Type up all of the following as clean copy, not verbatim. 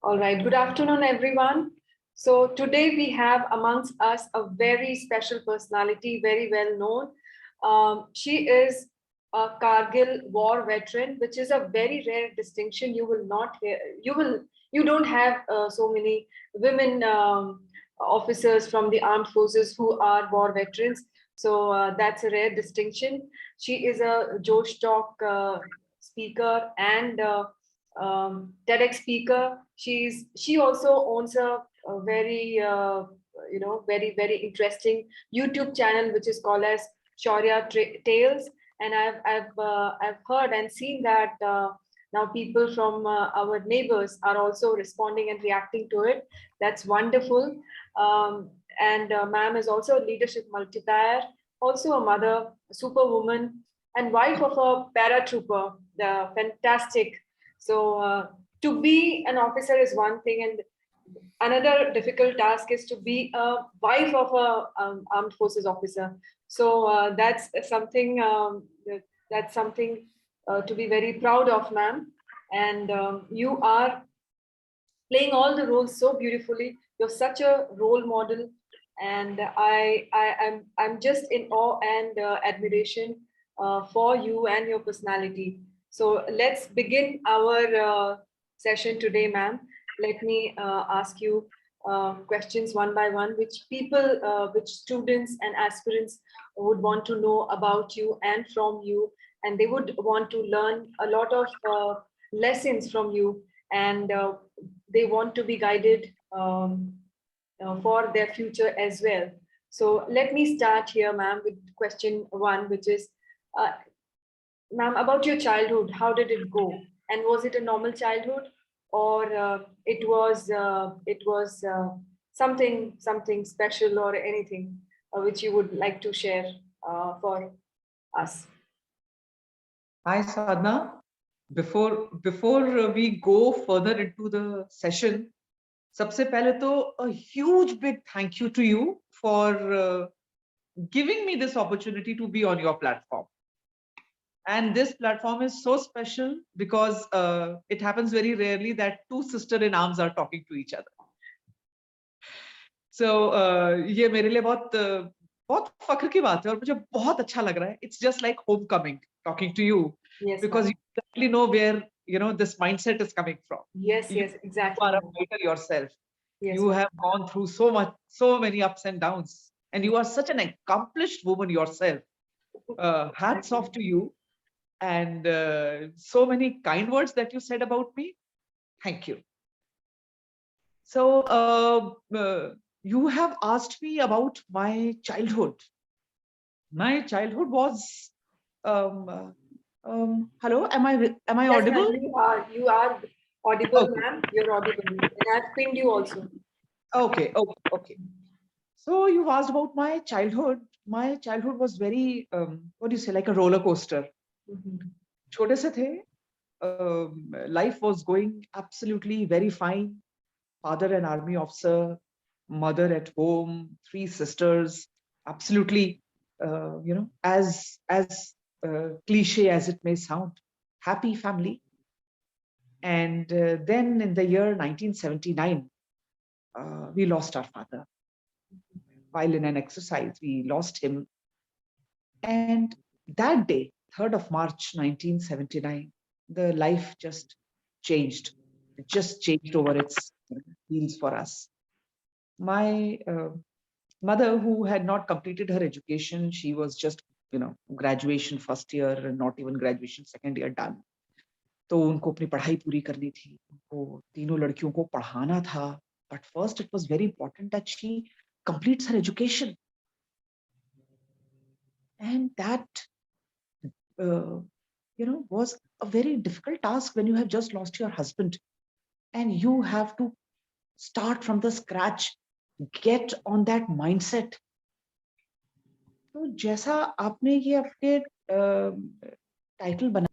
All right, good afternoon, everyone. So today we have amongst us a very special personality, very well known. She is a Kargil war veteran, which is a very rare distinction. You will not hear, you don't have so many women officers from the armed forces who are war veterans. So that's a rare distinction. She is a Josh Talk speaker and TEDx speaker. She also owns a very very interesting YouTube channel which is called as Shaurya Tales, and I've heard and seen that now people from our neighbors are also responding and reacting to it. That's wonderful. And ma'am is also a leadership multiplier, also a mother, a superwoman, and wife of a paratrooper. The fantastic. So to be an officer is one thing, and another difficult task is to be a wife of a armed forces officer. So that's something to be very proud of, ma'am. And you are playing all the roles so beautifully. You're such a role model, and I'm just in awe and admiration for you and your personality. So let's begin our session today, ma'am. Let me ask you questions one by one, which students and aspirants would want to know about you and from you, and they would want to learn a lot of lessons from you, and they want to be guided for their future as well. So let me start here, ma'am, with question one, which is, uh, ma'am, about your childhood. How did it go? And was it a normal childhood, or it was something special or anything which you would like to share for us? Hi, Sadhna. Before we go further into the session, सबसे पहले तो a huge big thank you to you for giving me this opportunity to be on your platform. And this platform is so special because it happens very rarely that two sisters in arms are talking to each other. So ये मेरे लिए बहुत फख्र की बात है और मुझे बहुत अच्छा लग रहा है. It's just like homecoming talking to you. Yes, because ma'am. you exactly know where this mindset is coming from. Yes, You yes, exactly. are a fighter yourself. Yes, You ma'am. have gone through so many ups and downs, and you are such an accomplished woman yourself. Hats off to you, and so many kind words that you said about me. Thank you. So you have asked me about my childhood. My childhood was hello, am I Yes, audible? ma'am, you are audible, Okay. ma'am. You're audible. And I've pinned you also. Okay. So you asked about my childhood. My childhood was very, what do you say, like a roller coaster. छोटे से थे, life was going absolutely very fine. Father an army officer, mother at home, 3 sisters, absolutely, as cliche as it may sound, happy family. And then in the year 1979, we lost our father. While in an exercise, we lost him. And that day, 3rd of March 1979, the life just changed. It just changed over its wheels for us. My mother, who had not completed her education, she was just, graduation first year, not even graduation second year done. तो उनको अपनी पढ़ाई पूरी करनी थी, उनको तीनों लड़कियों को पढ़ाना था. But first it was very important that she completes her education. And that, was a very difficult task when you have just lost your husband and you have to start from the scratch, get on that mindset. तो जैसा आपने ये अपने title बना,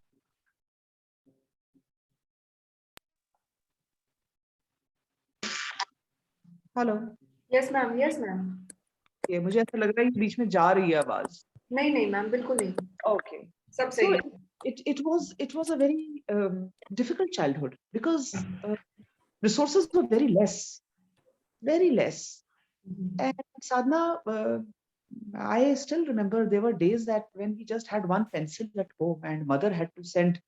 hello, Yes, ma'am. Yes, ma'am. ये मुझे ऐसा लग रहा है कि बीच में जा रही है आवाज. नहीं, ma'am. बिल्कुल नहीं. Okay. सब So सही है. it was a very difficult childhood because resources were very less, very less. And Sadhana, I still remember there were days that when we just had one pencil at home and mother had to send,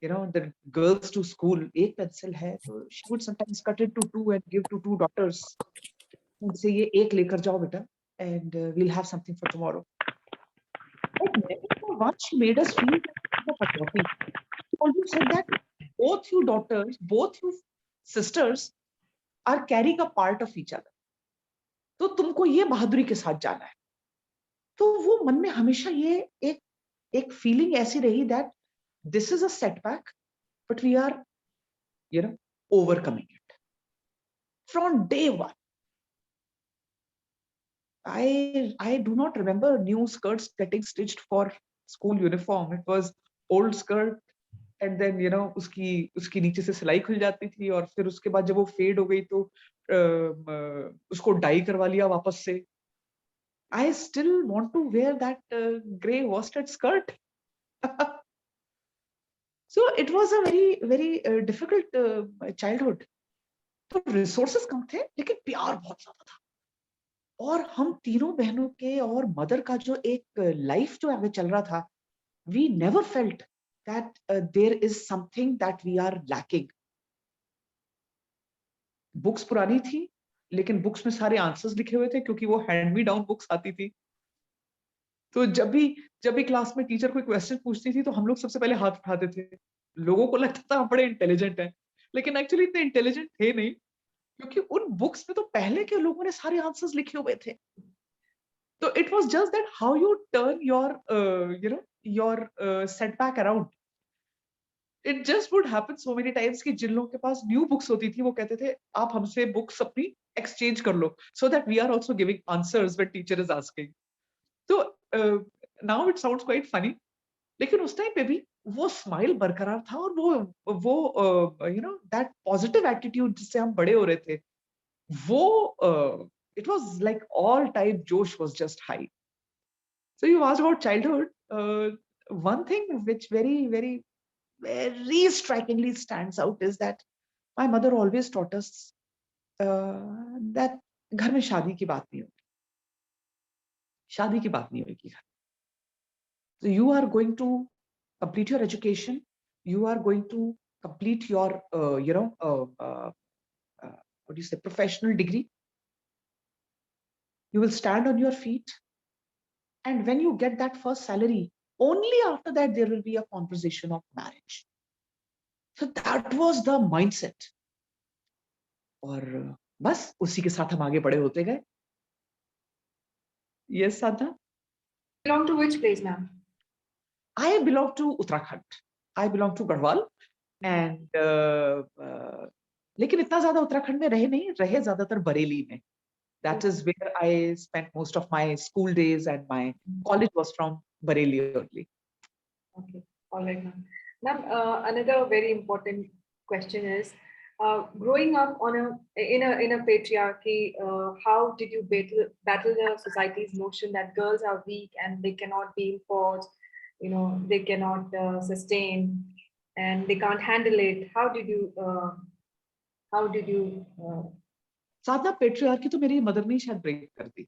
the girls to school. एक pencil है, so she would sometimes cut it to two and give to two daughters and say, ये एक लेकर जाओ बेटा, and we'll have something for tomorrow. But never for once she made us feel that of authority. She always said that both you daughters, both you sisters are carrying a part of each other. तो तुमको ये बहादुरी के साथ जाना है. तो वो मन में हमेशा ये एक फीलिंग ऐसी रही that this is a setback but we are overcoming it from day one. I do not remember new skirts getting stitched for school uniform. It was old skirt and then उसकी नीचे से सिलाई खुल जाती थी और फिर उसके बाद जब वो फेड हो गई तो उसको डाई करवा लिया वापस से. I still want to wear that gray worsted skirt. So it was a very, very difficult childhood. तो resources कम थे लेकिन प्यार बहुत ज्यादा था. और हम तीनों बहनों के और मदर का जो एक लाइफ जो हमें चल रहा था, we never felt that there is something that we are lacking. Books पुरानी थी लेकिन बुक्स में सारे आंसर्स लिखे हुए थे क्योंकि वो हैंड मी डाउन बुक्स आती थी. तो जब भी क्लास में टीचर कोई क्वेश्चन पूछती थी तो हम लोग सबसे पहले हाथ उठाते थे. लोगों को लगता था हम बड़े इंटेलिजेंट हैं लेकिन एक्चुअली इतने इंटेलिजेंट थे नहीं क्योंकि उन बुक्स में तो पहले के लोगों ने सारे आंसर्स लिखे हुए थे. तो it was just that how U turn your setback around. It just would happen so many times कि जिन लोगों के पास न्यू बुक्स होती थी वो कहते थे आप हमसे बुक्स अपनी एक्सचेंज कर लो so that we are also giving answers when teacher is asking. तो now it sounds quite funny लेकिन उस टाइम पे भी वो स्माइल बरकरार था और वो दैट पॉजिटिव एटीट्यूड जिससे हम बड़े हो रहे थे वो it was like all time जोश was just high. So you asked about childhood. one thing which very strikingly stands out is that my mother always taught us that घर में शादी की बात नहीं होगी. शादी की बात नहीं होगी. So you are going to complete your education. You are going to complete your, professional degree. You will stand on your feet. And when you get that first salary, only after that there will be a conversation of marriage. So that was the mindset. और बस उसी के साथ हम आगे बड़े होते गए. Yes, Sadhana? Belong to which place, ma'am? I belong to Uttarakhand. I belong to Garhwal. And लेकिन इतना ज्यादा उत्तराखंड में रहे नहीं, रहे ज्यादातर बरेली में. That is where I spent most of my school days and my college was from Bareilly only. Okay, all right, ma'am. Ma'am, another very important question is, growing up in a patriarchy, how did you battle the society's notion that girls are weak and they cannot be enforced, they cannot sustain and they can't handle it? How did you Sadhana, patriarchy तो मेरी mother ने शायद break कर दी.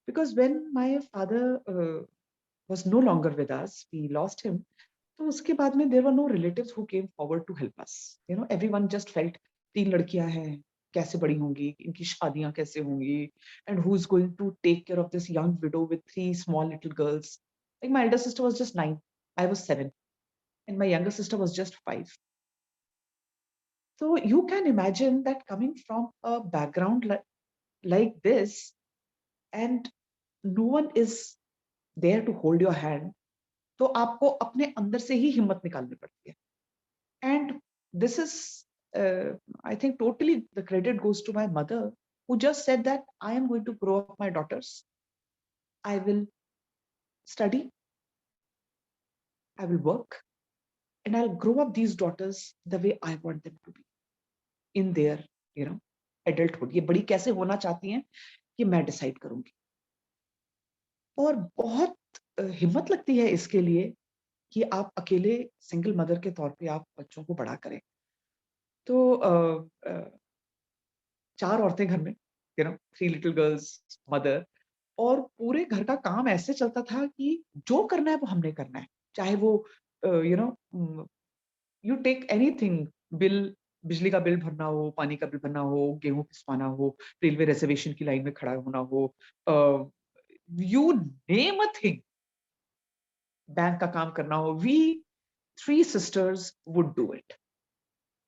Because when my father was no longer with us, we lost him. तो उसके बाद में there were no relatives who came forward to help us. Everyone just felt 3 लड़कियां हैं, कैसे बड़ी होंगी, इनकी शादियां कैसे होंगी, and who is going to take care of this young widow with 3 small little girls. Like my elder sister was just 9, I was 7, and my younger sister was just 5. So you can imagine that coming from a background like this, and no one is there to hold your hand, तो आपको अपने अंदर से ही हिम्मत निकालनी पड़ती है. And this is, I think, totally the credit goes to my mother, who just said that I am going to grow up my daughters. I will study, I will work, and I'll grow up these daughters the way I want them to be in their, adulthood. ये बड़ी कैसे होना चाहती हैं, ये मैं decide करूंगी. और बहुत हिम्मत लगती है इसके लिए कि आप अकेले सिंगल मदर के तौर पे आप बच्चों को बड़ा करें. तो 4 औरतें घर में, 3 लिटिल गर्ल्स, मदर, और पूरे घर का काम ऐसे चलता था कि जो करना है वो हमने करना है। चाहे वो you know you take anything, bill बिजली का बिल भरना हो, पानी का बिल भरना हो, गेहूँ पिसवाना हो, रेलवे रिजर्वेशन की लाइन में खड़ा होना हो, you name a thing, bank का काम करना हो, we 3 sisters would do it.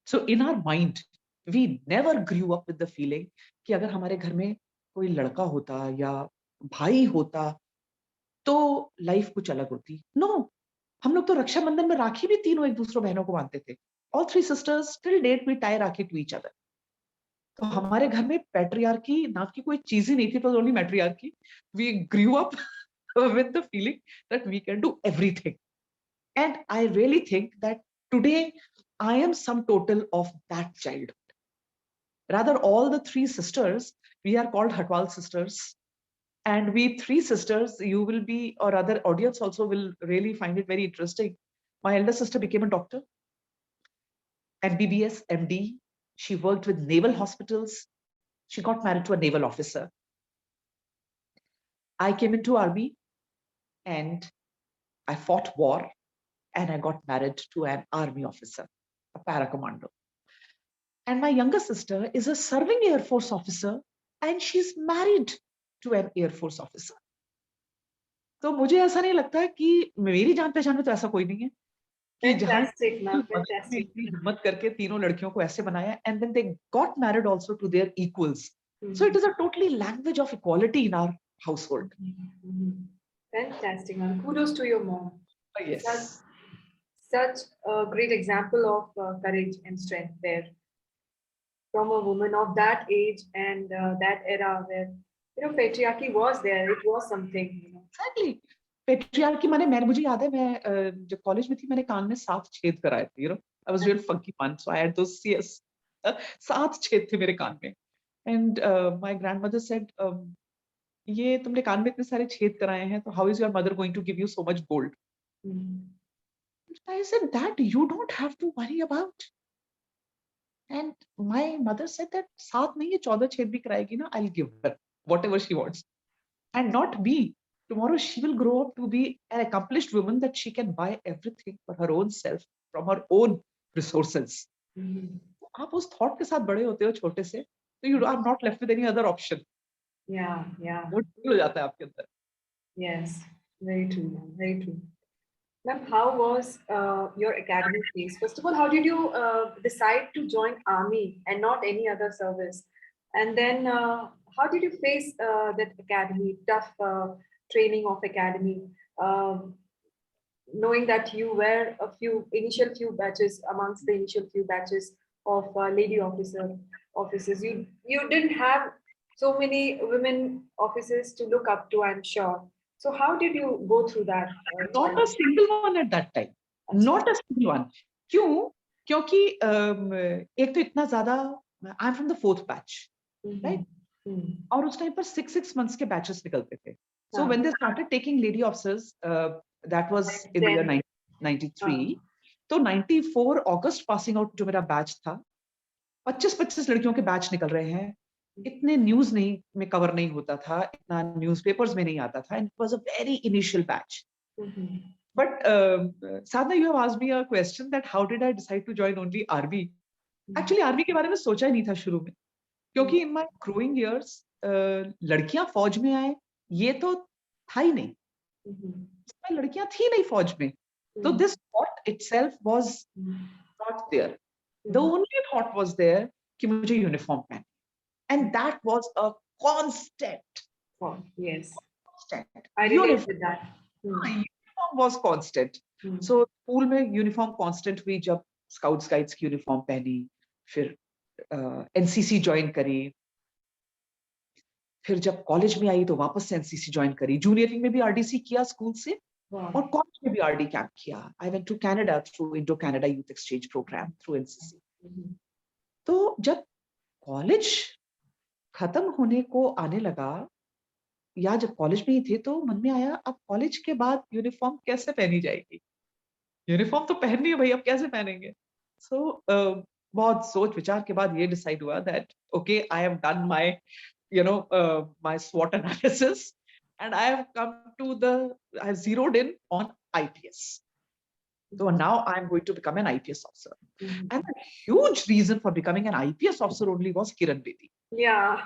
So in our mind, we never grew up with the feeling कि अगर हमारे घर में कोई लड़का होता या भाई होता तो लाइफ कुछ अलग होती। नो, हम लोग तो रक्षाबंधन में राखी भी तीनों एक दूसरे बहनों को बांधते थे। All 3 sisters till date we tie rakhi to each other. तो हमारे घर में पैट्रियार्की नाम की कोई चीज ही नहीं थी, it was only matriarchy. We grew up with the feeling that we can do everything. And I really think that today I am sum total of that childhood. Rather, all the 3 sisters, we are called Hatwal sisters. And we 3 sisters, you will be, or other audience also will really find it very interesting. My elder sister became a doctor, MBBS, MD. She worked with naval hospitals. She got married to a naval officer. I came into army and I fought war and I got married to an army officer, a para commando. And my younger sister is a serving Air Force officer and she's married to an Air Force officer. तो मुझे ऐसा नहीं लगता कि मेरी जान पहचान में तो ऐसा कोई नहीं है कि जहां Fantastic, ma'am. मदर ने Fantastic. इतनी हिम्मत करके तीनों लड़कियों को ऐसे बनाया and then they got married also to their equals. So it is a totally language of equality in our household. Fantastic, ma'am. Kudos to your mom. Yes. Such a great example of courage and strength there from a woman of that age and that era where patriarchy was there. It was something. Exactly. Patriarchy माने मुझे याद है मैं जब college में थी मैंने कान में 7 छेद कराए थे, I was real funky one, so I had those CS 7 छेद थे मेरे कान में. एंड माय ग्रैंडमदर सेड ये तुमने कान में इतने सारे छेद कराए हैं तो how is your mother going to give you so much gold. I said that you don't have to worry about. And my mother said that 7 नहीं, 14 छेद भी कराएगी ना, I'll give her whatever she wants. And not me. Tomorrow she will grow up to be an accomplished woman that she can buy everything for her own self from her own resources. आप उस thought के साथ बड़े होते हो छोटे से, तो you are not left with any other option. Yeah. वो ढील हो जाता है आपके अंदर. Yes, very true, ma'am. Very true. Ma'am, how was your academic phase? First of all, how did you decide to join army and not any other service? And then how did you face that academy, tough training of academy, knowing that you were initial few batches amongst the initial few batches of lady officers. You didn't have so many women officers to look up to, I'm sure. So how did you go through that? Not a single one at that time. Not a single one. क्यों? क्योंकि एक तो इतना ज्यादा, I'm from the 4th batch, right? और उस time पर 6 months के batches निकलते थे. So when they started taking lady officers, that was in the year 1993. तो 94 August passing out जो मेरा batch था, 25 लड़कियों के batch निकल रहे हैं. इतने न्यूज नहीं में कवर नहीं होता था, इतना न्यूज़पेपर्स में नहीं आता था, and it was a very initial batch. But Sadhana, you have asked me a question that how did I decide to join only army. Actually army के बारे में सोचा ही नहीं था शुरू में, क्योंकि इन माय ग्रोइंग इयर्स लड़कियां फौज में आए ये तो था ही नहीं. इसमें लड़कियां थी नहीं फौज में, तो this thought itself was not there. The only thought was there कि मुझे यूनिफॉर्म पहनना. And that was a constant. Oh, yes. Constant. I relate with that. Uniform was constant. So school में uniform constant हुई जब Scouts Guides की uniform पहनी, फिर NCC join करी, फिर जब कॉलेज में आई तो वापस से NCC join करी. जूनियरिंग में भी RDC किया स्कूल से, और कॉलेज में भी RD कैंप किया. I went to Canada through Indo-Canada Youth Exchange Program through NCC. तो जब कॉलेज खत्म होने को आने लगा, या जब कॉलेज में ही थे, तो मन में आया अब कॉलेज के बाद यूनिफॉर्म कैसे पहनी जाएगी. यूनिफॉर्म तो पहननी है भाई, अब कैसे पहनेंगे. सो बहुत सोच विचार के बाद ये डिसाइड हुआ that okay, I have done my my SWOT analysis, and I have come to I have zeroed in on IPS. So now I'm going to become an IPS officer. Mhm. And the huge reason for becoming an IPS officer only was Kiran Bedi. Yeah.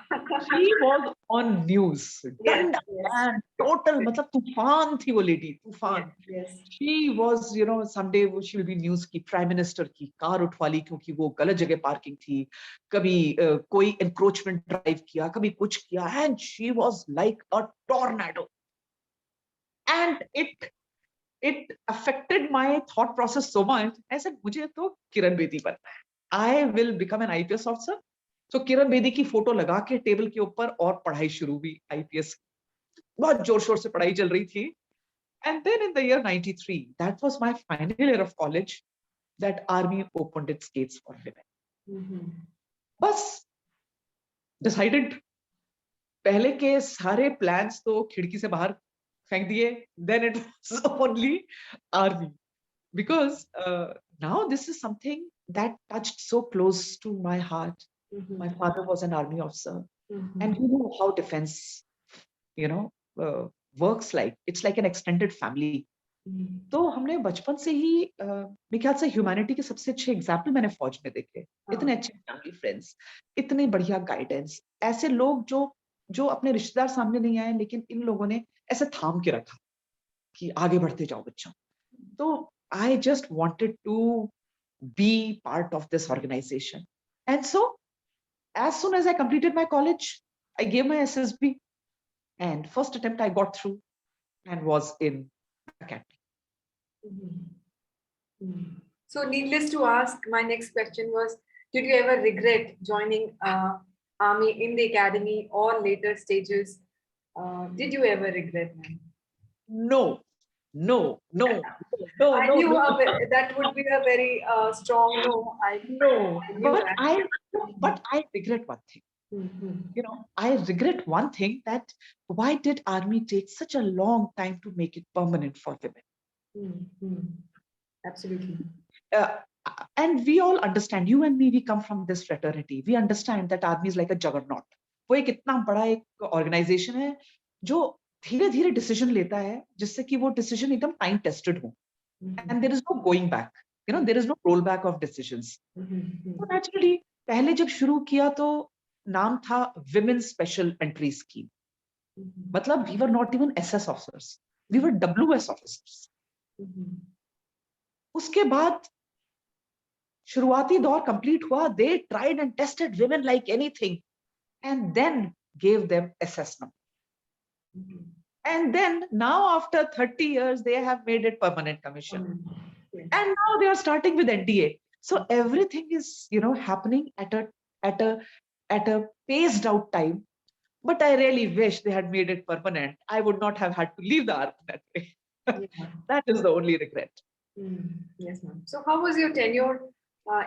She was on news. Yes, Danda yes. and total, मतलब तूफान थी वो lady, Yes, तूफान. yes. She was, someday she will be news की prime minister की car उठवा ली क्योंकि वो गलत जगह पार्किंग थी. कभी कोई encroachment drive किया, कभी कुछ किया, and she was like a tornado. And it affected my thought process so much. I said, मुझे तो किरण बेदी बनना है. I will become an IPS officer. So Kiran Bedi की फोटो लगा के टेबल के ऊपर और पढ़ाई शुरू हुई IPS. बहुत जोर शोर से पढ़ाई चल रही थी. And then in the year 93, that was my final year of college, that army opened its gates for women. Mhm. बस decided, पहले के सारे plans तो खिड़की से बाहर फेंक दिए. Then it was only army. Because now this is something that touched so close to my heart. Mhm. My father was an army officer, Mhm. and you know how defense, works like. It's like an extended family. Mhm. तो हमने बचपन से ही मेरे ख्याल से humanity के सबसे अच्छे एग्जाम्पल मैंने फौज में देखे. इतने अच्छे फैमिली फ्रेंड्स, इतने बढ़िया गाइडेंस, ऐसे लोग जो जो अपने रिश्तेदार सामने नहीं आए, लेकिन इन लोगों ने ऐसे थाम के रखा कि आगे बढ़ते जाओ बच्चों. तो I just wanted to be part of this organization. And so, as soon as I completed my college, I gave my SSB, and first attempt I got through and was in academy. Mhm. Mhm. So, needless to ask, my next question was: did you ever regret joining army in the academy or later stages? Did you ever regret, ma'am? No, no, no, no, I no, knew no, that would be a very strong no. no. I knew that. But I regret one thing. Mhm. I regret one thing, that why did army take such a long time to make it permanent for women? Mhm. Absolutely. uh, and we all understand, you and me, we come from this fraternity. We understand that army is like a juggernaut. वो एक इतना बड़ा एक organization है जो धीरे धीरे decision लेता है जिससे कि वो decision एकदम time tested हो. And there is no going back. There is no rollback of decisions. So naturally, पहले जब शुरू किया तो नाम था Women Special Entry Scheme. मतलब we were not even SS officers. We were WS officers. उसके बाद शुरुआती दौर कंप्लीट हुआ. They tried and tested women like anything, and then gave them SS number. And then now after 30 years, they have made it permanent commission. And now they are starting with NDA. So everything is, happening at a paced out time. But I really wish they had made it permanent. I would not have had to leave the army that way. That is the only regret. Yes, ma'am. So, how was your tenure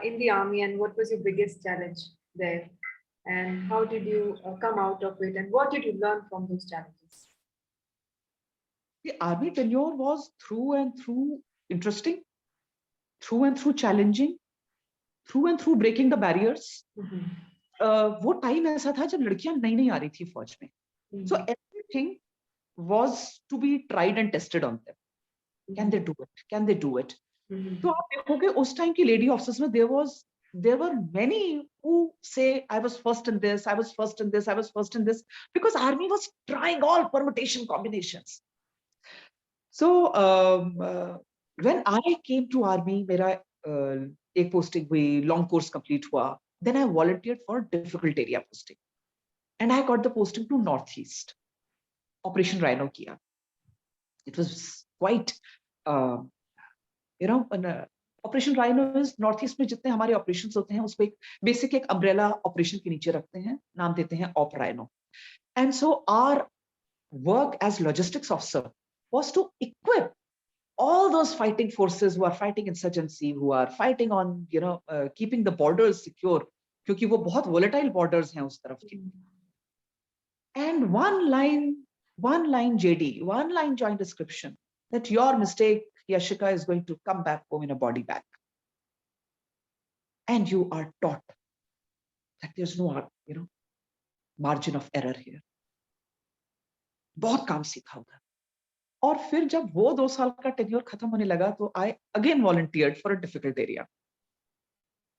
in the army, and what was your biggest challenge there? And how did you come out of it? And what did you learn from those challenges? The army tenure was through and through interesting, through and through challenging, through and through breaking the barriers. वो time ऐसा था जब लड़कियां नई नई आ रही थी फौज में. So everything was to be tried and tested on them. Can they do it? Can they do it? तो आप देखोगे उस टाइम की लेडी ऑफिसर्स में there were many who say I was first in this, I was first in this, I was first in this, because army was trying all permutation combinations. So when I came to army, मेरा एक posting हुई, long course complete हुआ. Then I volunteered for difficult area posting, and I got the posting to Northeast. Operation Rhino किया. It was quite operation rhino is north east में जितने हमारे operations होते हैं उसको एक बेसिक एक अम्ब्रेला ऑपरेशन के नीचे रखते हैं, नाम देते हैं Op Rhino. And so our work as logistics officer was to equip all those fighting forces who are fighting insurgency, who are fighting on keeping the borders secure, क्योंकि वो बहुत volatile borders हैं उस तरफ के. And one line JD, one line joint description, that your mistake, Yashika, is going to come back home in a body bag. and you are taught that there's no, margin of error here. बहुत काम सीखा उधर। और फिर जब वो 2 साल का टेन्योर खत्म होने लगा तो I again volunteered for a difficult area,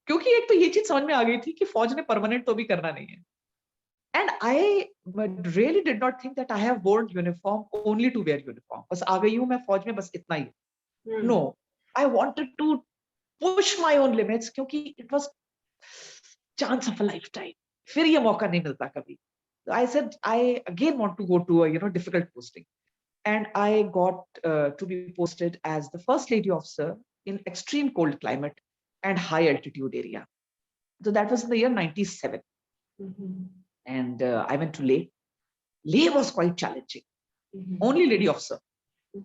क्योंकि एक तो ये चीज समझ में आ गई थी कि फौज ने परमानेंट तो भी करना नहीं है। And I really did not think that I have worn uniform only to wear uniform, बस आ गई हूं मैं फौज में, बस इतना ही। No, I wanted to push my own limits, क्योंकि it was chance of a lifetime, फिर ये मौका नहीं मिलता कभी। I said I again want to go to a difficult posting, and I got to be posted as the first lady officer in extreme cold climate and high altitude area. So that was in the year 97. And I went to Leh. Leh was quite challenging. Only lady officer.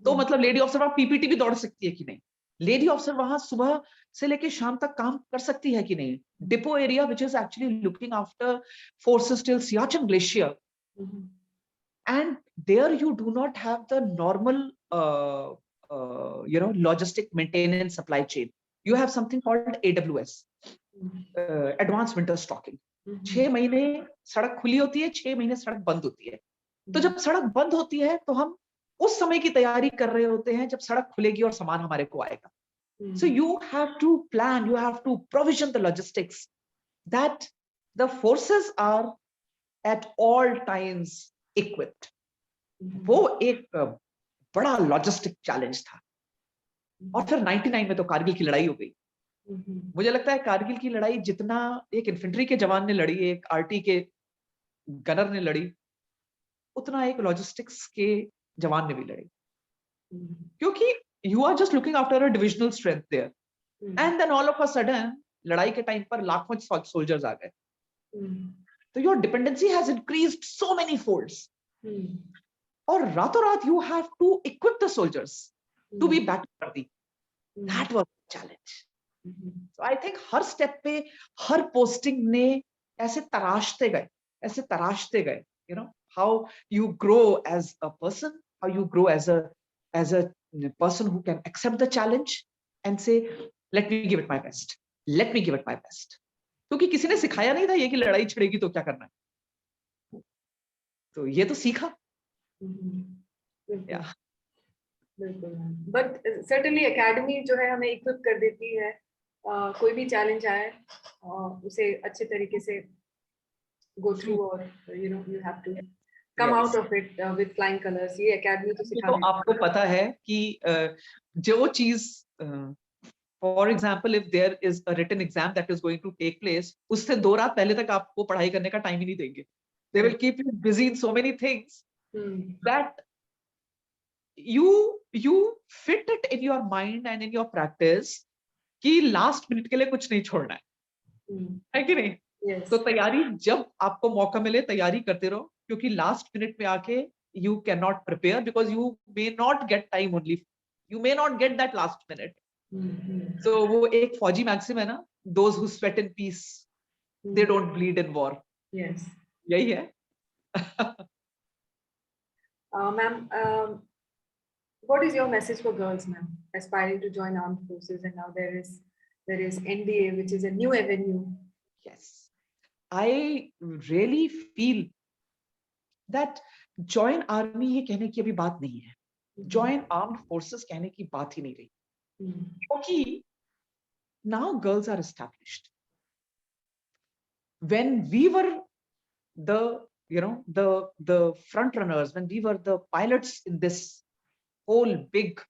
तो मतलब lady officer वहां PPT भी दौड़ सकती है कि नहीं? Lady officer वहां सुबह से लेके शाम तक काम कर सकती है कि नहीं? Depot area which is actually looking after forces till Siachen Glacier. And there you do not have the normal logistic maintenance supply chain. You have something called AWS, advanced winter stocking. 6 महीने सड़क खुली होती है, 6 महीने सड़क बंद होती है। तो जब सड़क बंद होती है तो हम उस समय की तैयारी कर रहे होते हैं जब सड़क खुलेगी और सामान हमारे को आएगा। So you have to plan, you have to provision the logistics that the forces are at all times equipped. वो एक बड़ा लॉजिस्टिक चैलेंज था। और फिर 99 में तो कारगिल की लड़ाई हो गई। मुझे लगता है कारगिल की लड़ाई जितना एक इन्फेंट्री के जवान ने लड़ी, एक आरटी के गनर ने लड़ी, उतना एक लॉजिस्टिक्स के जवान ने भी लड़ी, क्योंकि you are just looking after a divisional strength there, and then all of a sudden लड़ाई के टाइम पर लाखों सोल्जर्स आ गए, तो your dependency has increased so many folds. और रातों रात you have to equip the soldiers to be battle ready. That was the challenge. So I think her step पे हर posting ने ऐसे तराशते गए, how you grow as a person, how you grow as a person who can accept the challenge and say let me give it my best, क्योंकि किसी ने सिखाया नहीं था ये कि लड़ाई छिड़ेगी तो क्या करना है, तो ये तो सीखा। Yeah. But certainly academy जो है हमें equip कर देती है, कोई भी challenge आए उसे अच्छे तरीके से go through, और you have to come out of it with flying colors. ये academy तो सिखा देती है। तो आपको पता है कि जो चीज, for example, if there is a written exam that is going to take place, उससे 2 रात पहले तक आपको पढ़ाई करने का टाइम ही नहीं देंगे। They will keep you busy in so many things that you fit it in your mind and in your practice कि last minute के लिए कुछ नहीं छोड़ना है कि नहीं? Yes. तो तैयारी जब आपको मौका मिले तैयारी करते रहो, क्योंकि last minute में आके you cannot prepare because you may not get time only, you may not get that last minute. So वो एक फौजी मैक्सिम है ना, those who sweat in peace, they don't bleed in war. Yes. यही है। Ma'am, what is your message for girls, ma'am, aspiring to join armed forces, and now there is NDA, which is a new avenue? Yes, I really feel that join army ये कहने की अभी बात नहीं है, join armed forces कहने की बात ही नहीं रही, क्योंकि now girls are established. When we were the front runners, when we were the pilots in this whole big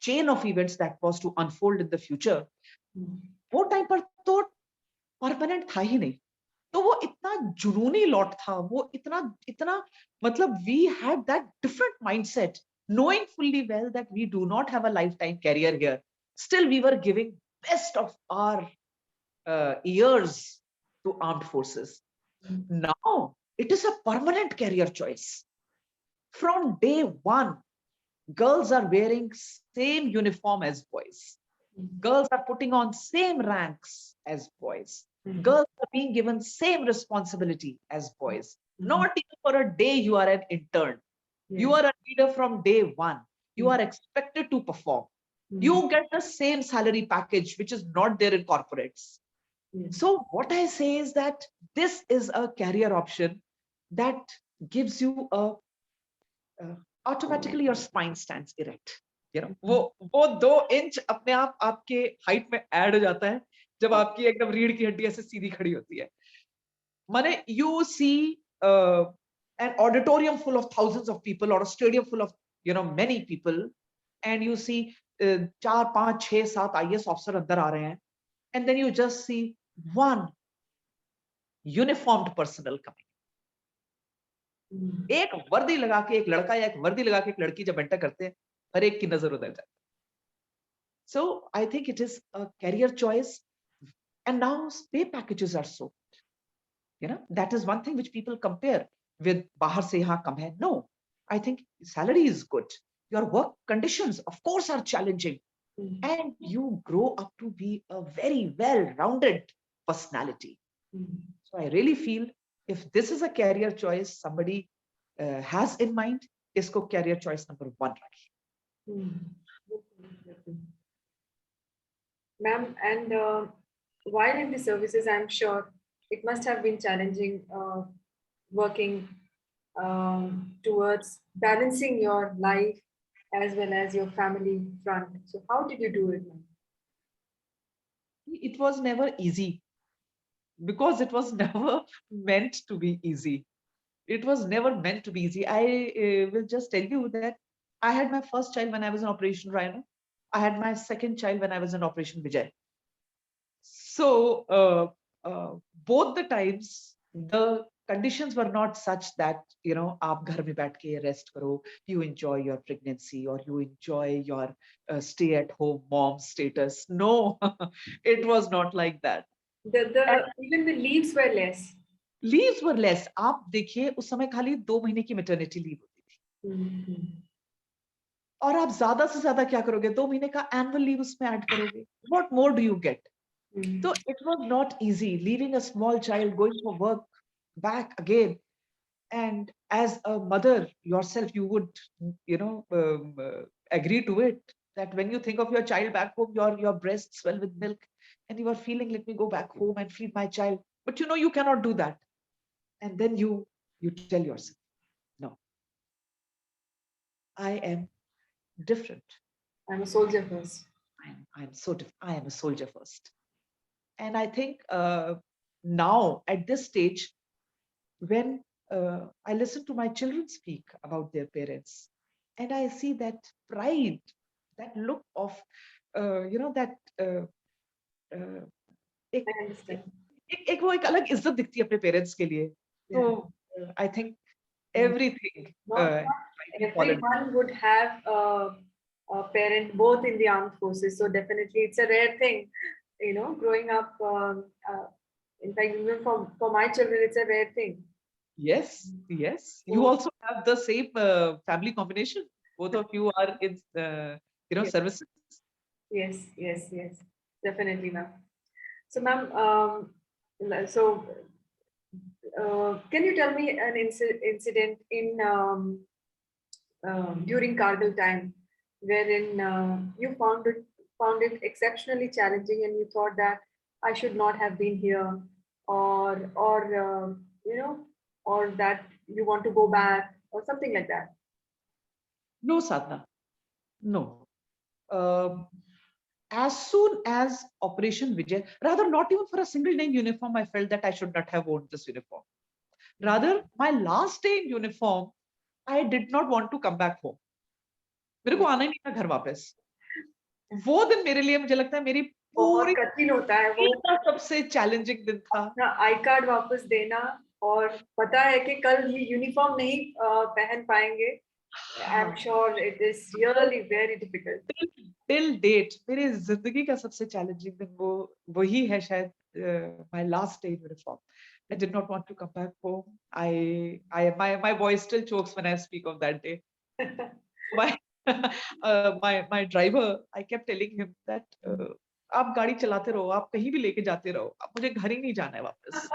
chain of events that was to unfold in the future, वो time पर तो permanent था ही नहीं, तो वो इतना जुनूनी lot था, वो इतना मतलब we had that different mindset, knowing fully well that we do not have a lifetime career here, still we were giving best of our years to armed forces. Now it is a permanent career choice. From day one, girls are wearing same uniform as boys. Girls are putting on same ranks as boys. Girls are being given same responsibility as boys. Not even for a day you are an intern. You are a leader from day one. You are expected to perform. You get the same salary package, which is not there in corporates. Yes. So what I say is that this is a career option that gives you a automatically your spine stands erect. You know, वो 2 inch अपने आप आपके height में add हो जाता है जब आपकी एकदम रीढ़ की हड्डी ऐसे सीधी खड़ी होती है. माने you see an auditorium full of thousands of people or a stadium full of many people, and you see 4 5 6 7 IAS officer अंदर आ रहे हैं, and then you just see one uniformed personnel coming. एक वर्दी लगा के एक लड़का या एक वर्दी लगा के एक लड़की जब एंटर करते हैं, हर एक की नजर उधर जाती है. So I think it is a career choice, and now pay packages are so, that is one thing which people compare with bahar se yahan kam hai. No, I think salary is good. Your work conditions, of course, are challenging, and you grow up to be a very well-rounded personality. So I really feel if this is a career choice somebody has in mind, isko career choice number 1 rakhiye. Ma'am, and while in the services, I'm sure it must have been challenging working towards balancing your life as well as your family front. So how did you do it, ma'am? It was never easy because it was never meant to be easy. It was never meant to be easy. I will just tell you that I had my first child when I was in Operation Rhino. I had my second child when I was in Operation Vijay. So both the times the conditions were not such that aap ghar mein baith ke rest karo, you enjoy your pregnancy or you enjoy your stay at home mom status. No, it was not like that. Even the leaves were less. Leaves were less. आप देखिए उस समय खाली 2 महीने की maternity leave होती थी, और आप ज्यादा से ज्यादा क्या करोगे, 2 महीने का एनुअल लीव उसमें ऐड करोगे. What more do you get? So it was not easy leaving a small child, going for work, back again, and as a mother yourself you would agree to it that when you think of your child back home, your breasts swell with milk and you are feeling, let me go back home and feed my child, but you cannot do that. And then you tell yourself, no, I am different. I'm a soldier first. I'm so different. I am a soldier first. And I think now at this stage, when I listen to my children speak about their parents, and I see that pride, that look of that I understand. एक वो एक अलग इज्जत दिखती है अपने parents के लिए. तो I think everything everyone would have a parent both in the armed forces, so definitely it's a rare thing, growing up. In fact, even for my children, it's a rare thing. Yes. You also have the same family combination. Both of you are in Yes. services. Yes, definitely, ma'am. So, ma'am, can you tell me an incident in during Kargil time wherein you found it exceptionally challenging and you thought that I should not have been here, or or that you want to go back or something like that? No, Sadhna. No. As soon as Operation Vijay, rather not even for a single day in uniform, I felt that I should not have worn this uniform. Rather, my last day in uniform, I did not want to come back home. मेरे को आना ही नहीं था घर वापस. वो दिन मेरे लिए, मुझे लगता है मेरी पूरी कठिन होता है वो, सबसे चैलेंजिंग दिन था. आई कार्ड वापस देना और पता है कि कल ये यूनिफॉर्म नहीं पहन पाएंगे. I'm sure it is really very difficult. Till date, मेरी जिंदगी का सबसे चैलेंजिंग दिन वो वही है शायद. My last day in uniform. I did not want to come back home. My voice still chokes when I speak of that day. My driver, I kept telling him that आप गाड़ी चलाते रहो, आप कहीं भी लेके जाते रहो, अब मुझे घर ही नहीं जाना है वापस.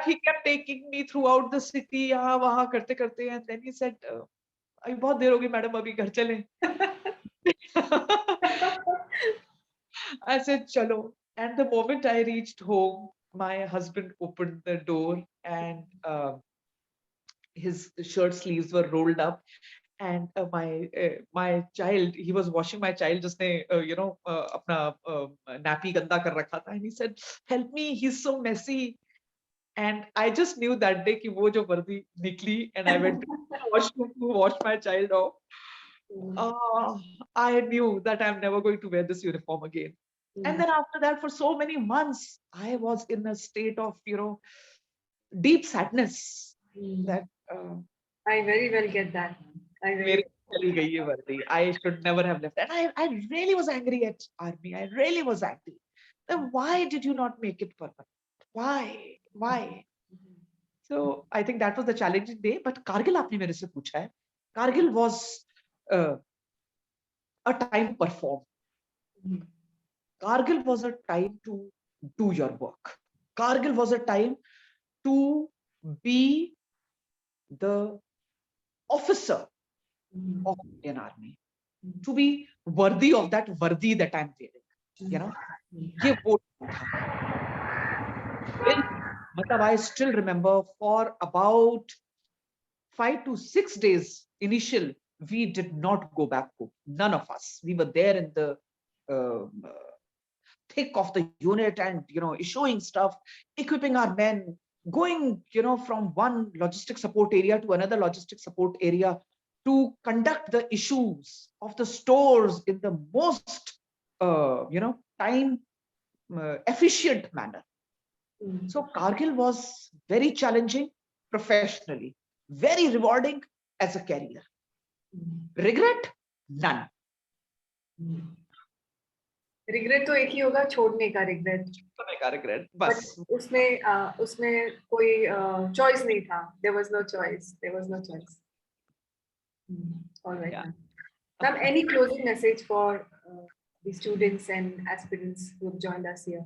He kept taking me throughout the city, यहाँ वहाँ करते करते, and then he said, अभी बहुत देर होगी मैडम, अभी घर चलें. I said चलो. And the moment I reached home, my husband opened the door, and his shirt sleeves were rolled up, and my child, he was washing my child, जिसने अपना nappy गंदा कर रखा था, and he said, help me, he's so messy. And I just knew that day कि वो जो वर्दी निकली, and I went to the washroom to wash my child off. uh, I knew that I'm never going to wear this uniform again. And then after that, for so many months, I was in a state of, deep sadness that I very well get that. I मेरी very चली गई ये वर्दी. I should never have left. And I really was angry at army. I really was angry. Then why did you not make it permanent? Why? Why? So I think that was the challenging day. But Kargil आपने मेरे से पूछा है. Kargil was uh, a time to perform. Kargil was a time to do your work. Kargil was a time to be the officer of Indian Army, to be worthy of that worthy that I'm wearing. ये वो था. मतलब I still remember for about 5 to 6 days initial, we did not go back home. None of us. We were there in the uh, thick of the unit, and issuing stuff, equipping our men, going from one logistic support area to another logistic support area to conduct the issues of the stores in the most time efficient manner. So Kargil was very challenging professionally, very rewarding as a career. Regret? None. Regret तो एक ही होगा, छोड़ने का regret. Regret, बस. उसमें कोई choice नहीं था. There was no choice. All right. Yeah. Ma'am, any closing message for the students and aspirants who have joined us here?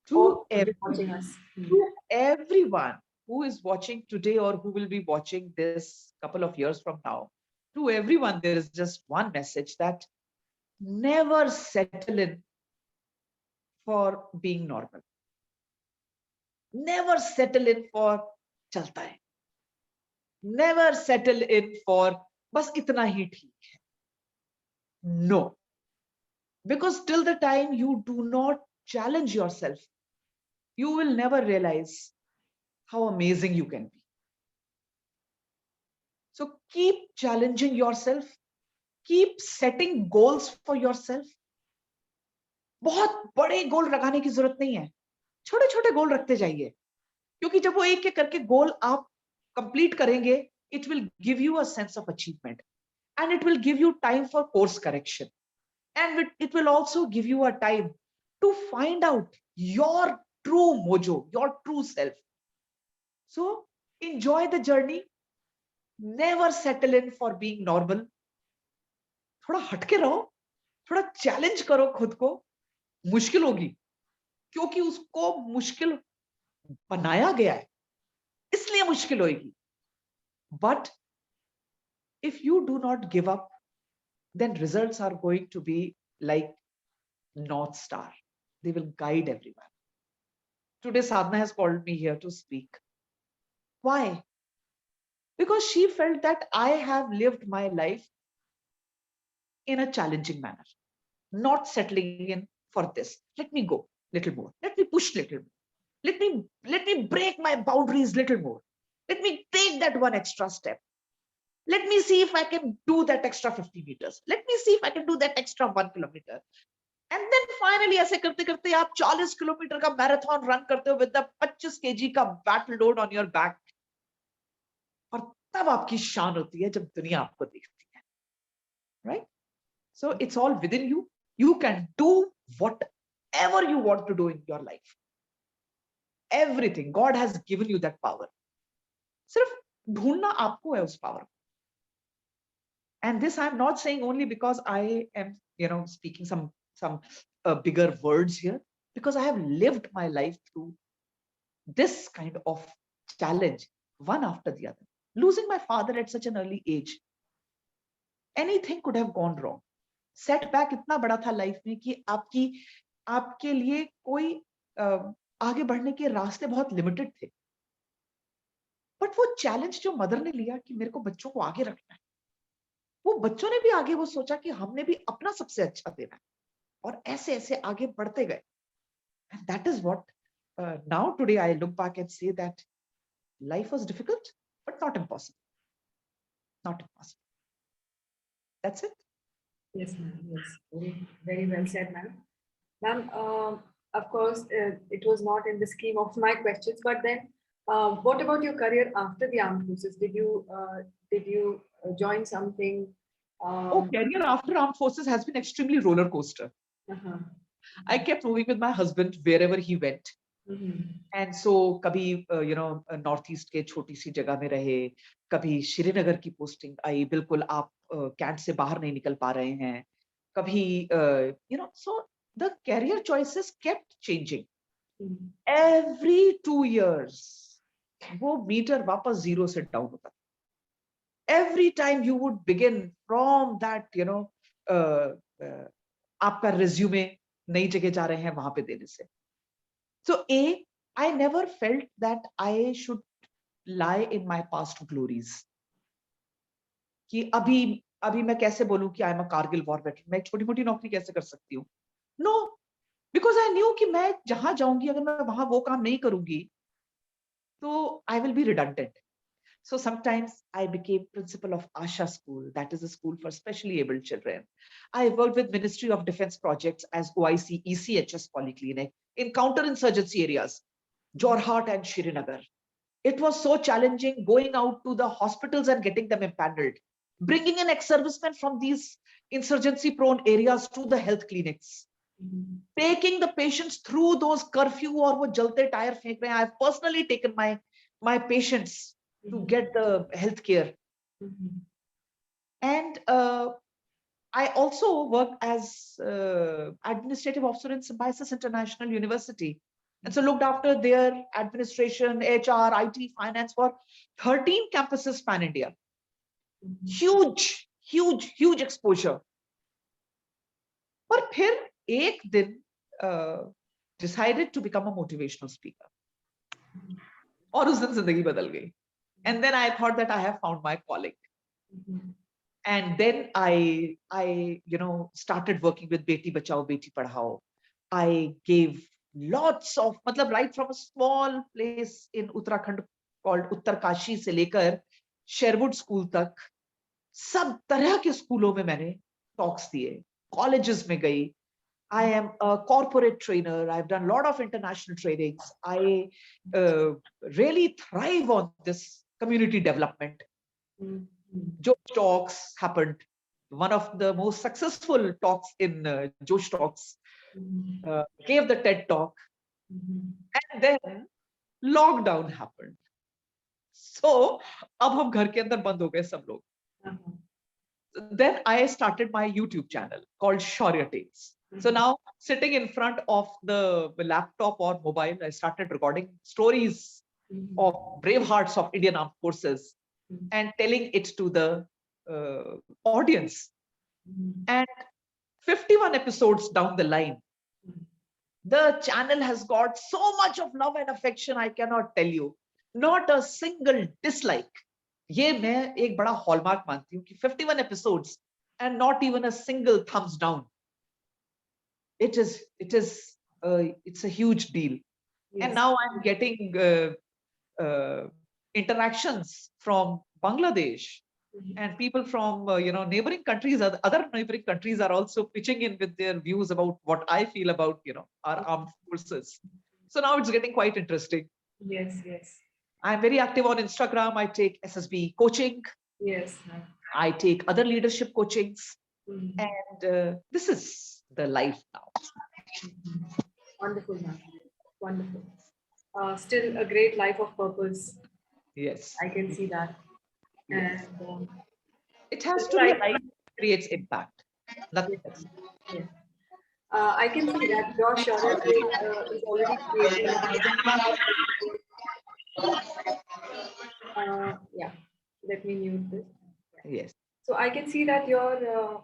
To Watching us. To everyone who is watching today or who will be watching this couple of years from now, to everyone, there is just one message, that never settle in for being normal. Never settle in for chalta hai. Never settle in for bas itna hi theek hai. No. Because till the time you do not challenge yourself, you will never realize how amazing you can be. So keep challenging yourself, keep setting goals for yourself. बहुत बड़े गोल लगाने की जरूरत नहीं है, छोटे छोटे गोल रखते जाइए, क्योंकि जब वो एक एक करके गोल आप कंप्लीट करेंगे, it will give you a sense of achievement, and it will give you time for course correction, and it will also give you a time to find out your true mojo, your true self. So enjoy the journey. Never settle in for being normal. थोड़ा हटके रहो, थोड़ा challenge करो खुद को. मुश्किल होगी, क्योंकि उसको मुश्किल बनाया गया है, इसलिए मुश्किल होगी. But if you do not give up, then results are going to be like North Star. They will guide everyone. Today, Sadhana has called me here to speak. Why? Because she felt that I have lived my life in a challenging manner, not settling in for this. Let me go little more. Let me push little more. Let me break my boundaries little more. Let me take that one extra step. Let me see if I can do that extra 50 meters. Let me see if I can do that extra 1 kilometer. And then finally, ऐसे करते करते आप 40 kilometre का marathon run करते हो with the 25 kg का battle load on your back. और तब आपकी शान होती है जब दुनिया आपको देखती है. Right? So it's all within you. You can do whatever you want to do in your life. Everything. God has given you that power. सिर्फ ढूंढना आपको है उस power. And this I'm not saying only because I am, speaking some bigger words here, because I have lived my life through this kind of challenge, one after the other. Losing my father at such an early age, anything could have gone wrong. Setback इतना बड़ा था life में कि आपकी आपके लिए कोई आगे बढ़ने के रास्ते बहुत लिमिटेड थे। बट वो चैलेंज जो मदर ने लिया कि मेरे को बच्चों को आगे रखना है, वो बच्चों ने भी आगे वो सोचा कि हमने भी अपना सबसे अच्छा देना है, और ऐसे ऐसे आगे बढ़ते गए। And that is what now today I look back and say that life was difficult but not impossible. Not impossible. That's it. Yes, ma'am. Yes, very, very well said, ma'am. Ma'am, of course, it was not in the scheme of my questions, but then, what about your career after the armed forces? Did you join something? Oh, Um, career after armed forces has been extremely roller coaster. uh-huh. I kept moving with my husband wherever he went. Mhm. And so कभी north east के छोटी सी जगह में रहे, कभी श्रीनगर की posting आई, बिल्कुल आप कैंट से बाहर नहीं निकल पा रहे हैं, कभी so the career choices kept changing Mhm. Every 2 years. वो मीटर वापस जीरो से डाउन होता था. Every time you would begin from that, uh, आपका resume नई जगह जा रहे हैं वहां पे देने से. So I never felt that I should lie in my past glories. कि अभी अभी मैं कैसे बोलूं कि I am a Kargil war veteran, मैं एक छोटी मोटी नौकरी कैसे कर सकती हूँ? नो, बिकॉज आई न्यू कि मैं जहां जाऊंगी अगर मैं वहां वो काम नहीं करूंगी तो I will be redundant. So sometimes I became principal of Asha School, that is a school for specially abled children. I worked with Ministry of Defense projects as OIC ECHS Polyclinic in counterinsurgency areas, Jorhat and Srinagar. It was so challenging going out to the hospitals and getting them empaneled, bringing in ex-servicemen from these insurgency-prone areas to the health clinics, Mhm. taking the patients through those curfew or wo jalte tire fek rahe hain. I've personally taken my patients to Mhm. get the health care. Mhm. And I also worked as administrative officer in Symbiosis International University. And so looked after their administration, HR, IT, finance for 13 campuses pan India. Mhm. Huge, huge, huge exposure. पर फिर एक दिन decided to become a motivational speaker. और उस दिन जिंदगी बदल गई. And then I thought that I have found my calling. Mhm. And then I started working with Beti Bachao Beti Padhao. I gave lots of, मतलब right from a small place in Uttarakhand called Uttarkashi से लेकर Sherwood School तक सब तरह के स्कूलों में मैंने टॉक्स दिए, कॉलेजेस में गई. I am a corporate trainer. I've done a lot of international trainings. I really thrive on this community development. Mhm. Josh Talks happened. One of the most successful talks in Josh Talks Mhm. gave the TED talk. Mhm. And then lockdown happened. So अब हम घर के अंदर बंद हो गए सब लोग. Uh-huh. Then I started my YouTube channel called Shaurya Tales. So now sitting in front of the laptop or mobile, I started recording stories Mhm. of brave hearts of Indian Armed Forces Mhm. and telling it to the audience. Mhm. And 51 episodes down the line, Mhm. the channel has got so much of love and affection, I cannot tell you. Not a single dislike. ये मैं एक बड़ा hallmark मानती हूँ कि 51 episodes and not even a single thumbs down. It's a huge deal. And Yes. now I'm getting interactions from Bangladesh, Mhm. and people from neighboring countries. Other neighboring countries are also pitching in with their views about what I feel about our armed forces. So now it's getting quite interesting. Yes, yes, I'm very active on Instagram. I take SSB coaching. yes, ma'am. I take other leadership coachings, Mhm. and this is the life now. Mhm. Wonderful, ma'am. Wonderful. Still a great life of purpose. Yes, I can see that. yes. And It has just to be a like, life that creates impact. Nothing yes, else. yes. I can see that your Shaurya is already creating a buzz. Yeah, let me mute this. Yeah. Yes. So I can see that your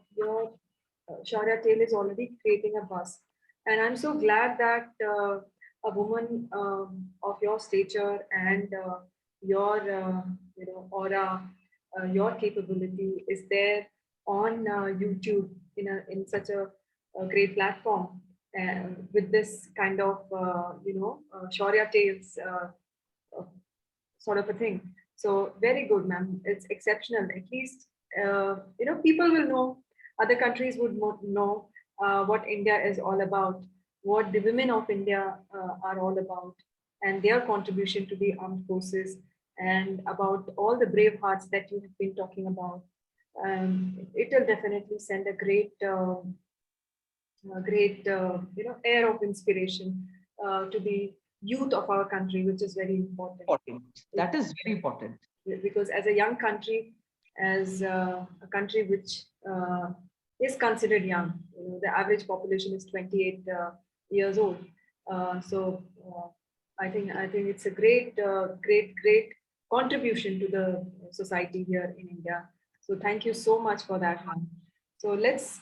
Shaurya tale is already creating a buzz, And I'm so glad that a woman of your stature and your aura, your capability is there on YouTube in such a great platform with this kind of Shaurya tales uh, sort of a thing. So very good, ma'am. It's exceptional. At least people will know. Other countries would know what India is all about, what the women of India are all about, and their contribution to the armed forces, and about all the brave hearts that you have been talking about. It will definitely send a great air of inspiration to the youth of our country, which is very important. Important. That is very important. Because as a young country, as a country which is considered young, the average population is 28 years old. So I think it's a great contribution to the society here in India. So thank you so much for that, ma'am. So let's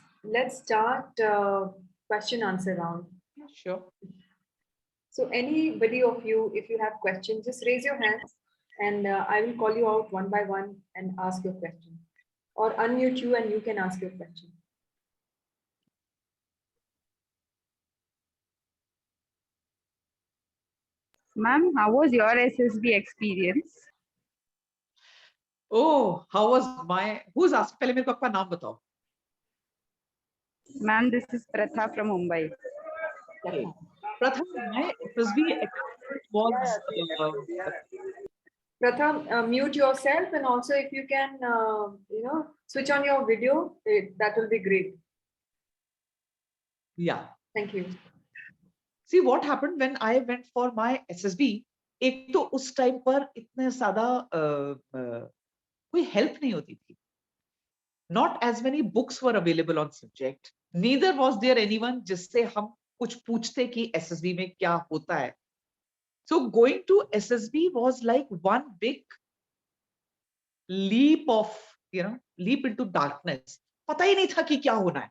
start question answer round. Yeah, sure. So anybody of you, if you have questions, just raise your hands and I will call you out one by one and ask your question. Or unmute you and you can ask your question. Ma'am, how was your SSB experience? Oh, how was my? Who's asked? पहले मेरे को आपका नाम बताओ. Ma'am, this is Pratha from Mumbai. Okay. Pratham, my SSB experience was Pratham, mute yourself, and also if you can, switch on your video, that will be great. yeah. Thank you. See what happened when I went for my SSB. एक तो उस time पर इतने ज्यादा कोई help नहीं होती थी. Not as many books were available on subject. Neither was there anyone जिससे हम कुछ पूछते कि SSB में क्या होता है. So going to SSB was like one big leap of, leap into darkness. पता ही नहीं था कि क्या होना है.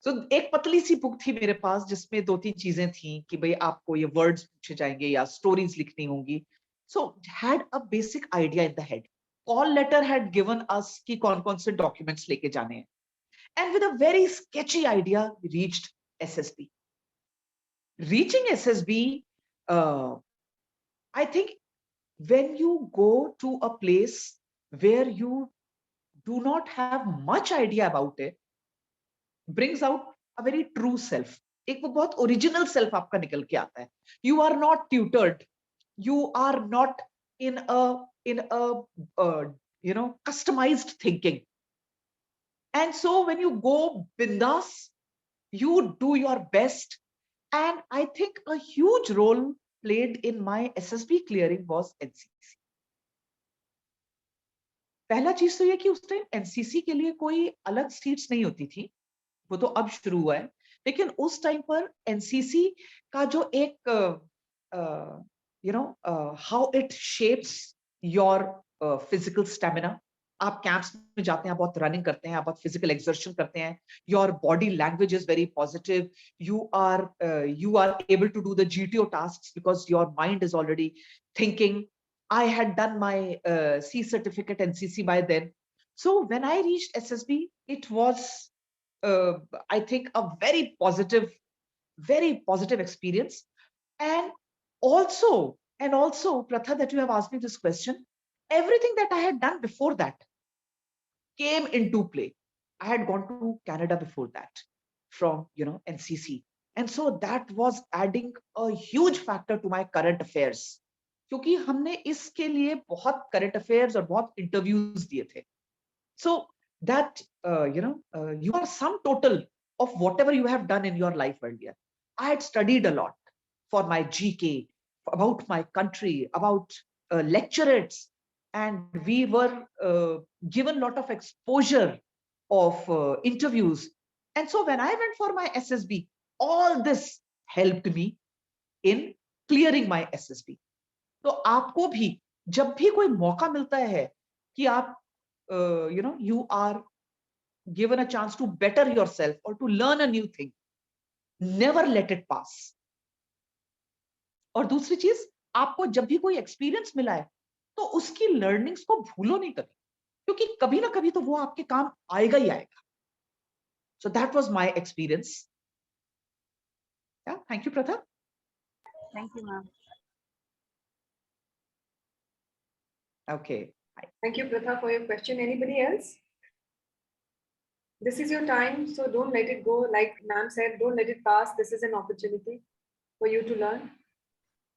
So एक पतली सी बुक थी मेरे पास जिसमें 2-3 चीजें थी कि भाई आपको ये वर्ड्स पूछे जाएंगे या स्टोरीज लिखनी होंगी. So had a basic idea in the head. Call letter had given us कि कौन-कौन से documents लेके जाने हैं. And with a very sketchy idea, we reached SSB. Reaching SSB, I think when you go to a place where you do not have much idea about it, brings out a very true self. एक वो बहुत original self आपका निकल के आता है. You are not tutored. You are not in a customized thinking. And so when you go bindas, you do your best. And I think a huge role played in my SSB clearing was NCC. पहला चीज तो ये कि उस time NCC के लिए कोई अलग सीट्स नहीं होती थी. वो तो अब शुरू हुआ है. लेकिन उस टाइम पर एनसीसी का जो एक how it shapes your physical stamina. आप कैंप्स में जाते हैं, आप बहुत रनिंग करते हैं, आप बहुत फिजिकल एक्सर्शन करते हैं. Your body language is very positive. You are able to do the GTO tasks because your mind is already thinking. I had done my C certificate NCC by then. So when I reached SSB, it was, I think, a very positive experience. And also, Pratha, that you have asked me this question, everything that I had done before that came into play. I had gone to Canada before that from, NCC. And so that was adding a huge factor to my current affairs. क्योंकि हमने इसके लिए बहुत current affairs और बहुत interviews दिए थे. So that you are sum total of whatever you have done in your life earlier. I had studied a lot for my GK, about my country, about lecturettes, and we were given a lot of exposure of interviews. And so when I went for my SSB, all this helped me in clearing my SSB. तो आपको भी जब भी कोई मौका मिलता है कि आप you are given a chance to better yourself or to learn a new thing, never let it pass. और दूसरी चीज, आपको जब भी कोई एक्सपीरियंस मिला है तो उसकी लर्निंग्स को भूलो नहीं कभी, क्योंकि कभी ना कभी तो वो आपके काम आएगा ही आएगा। So that was my experience. Thank you प्रथा। Thank you, ma'am. Okay, Thank you, Pratha, for your question. Anybody else? This is your time, so don't let it go. Like ma'am said, don't let it pass. This is an opportunity for you to learn.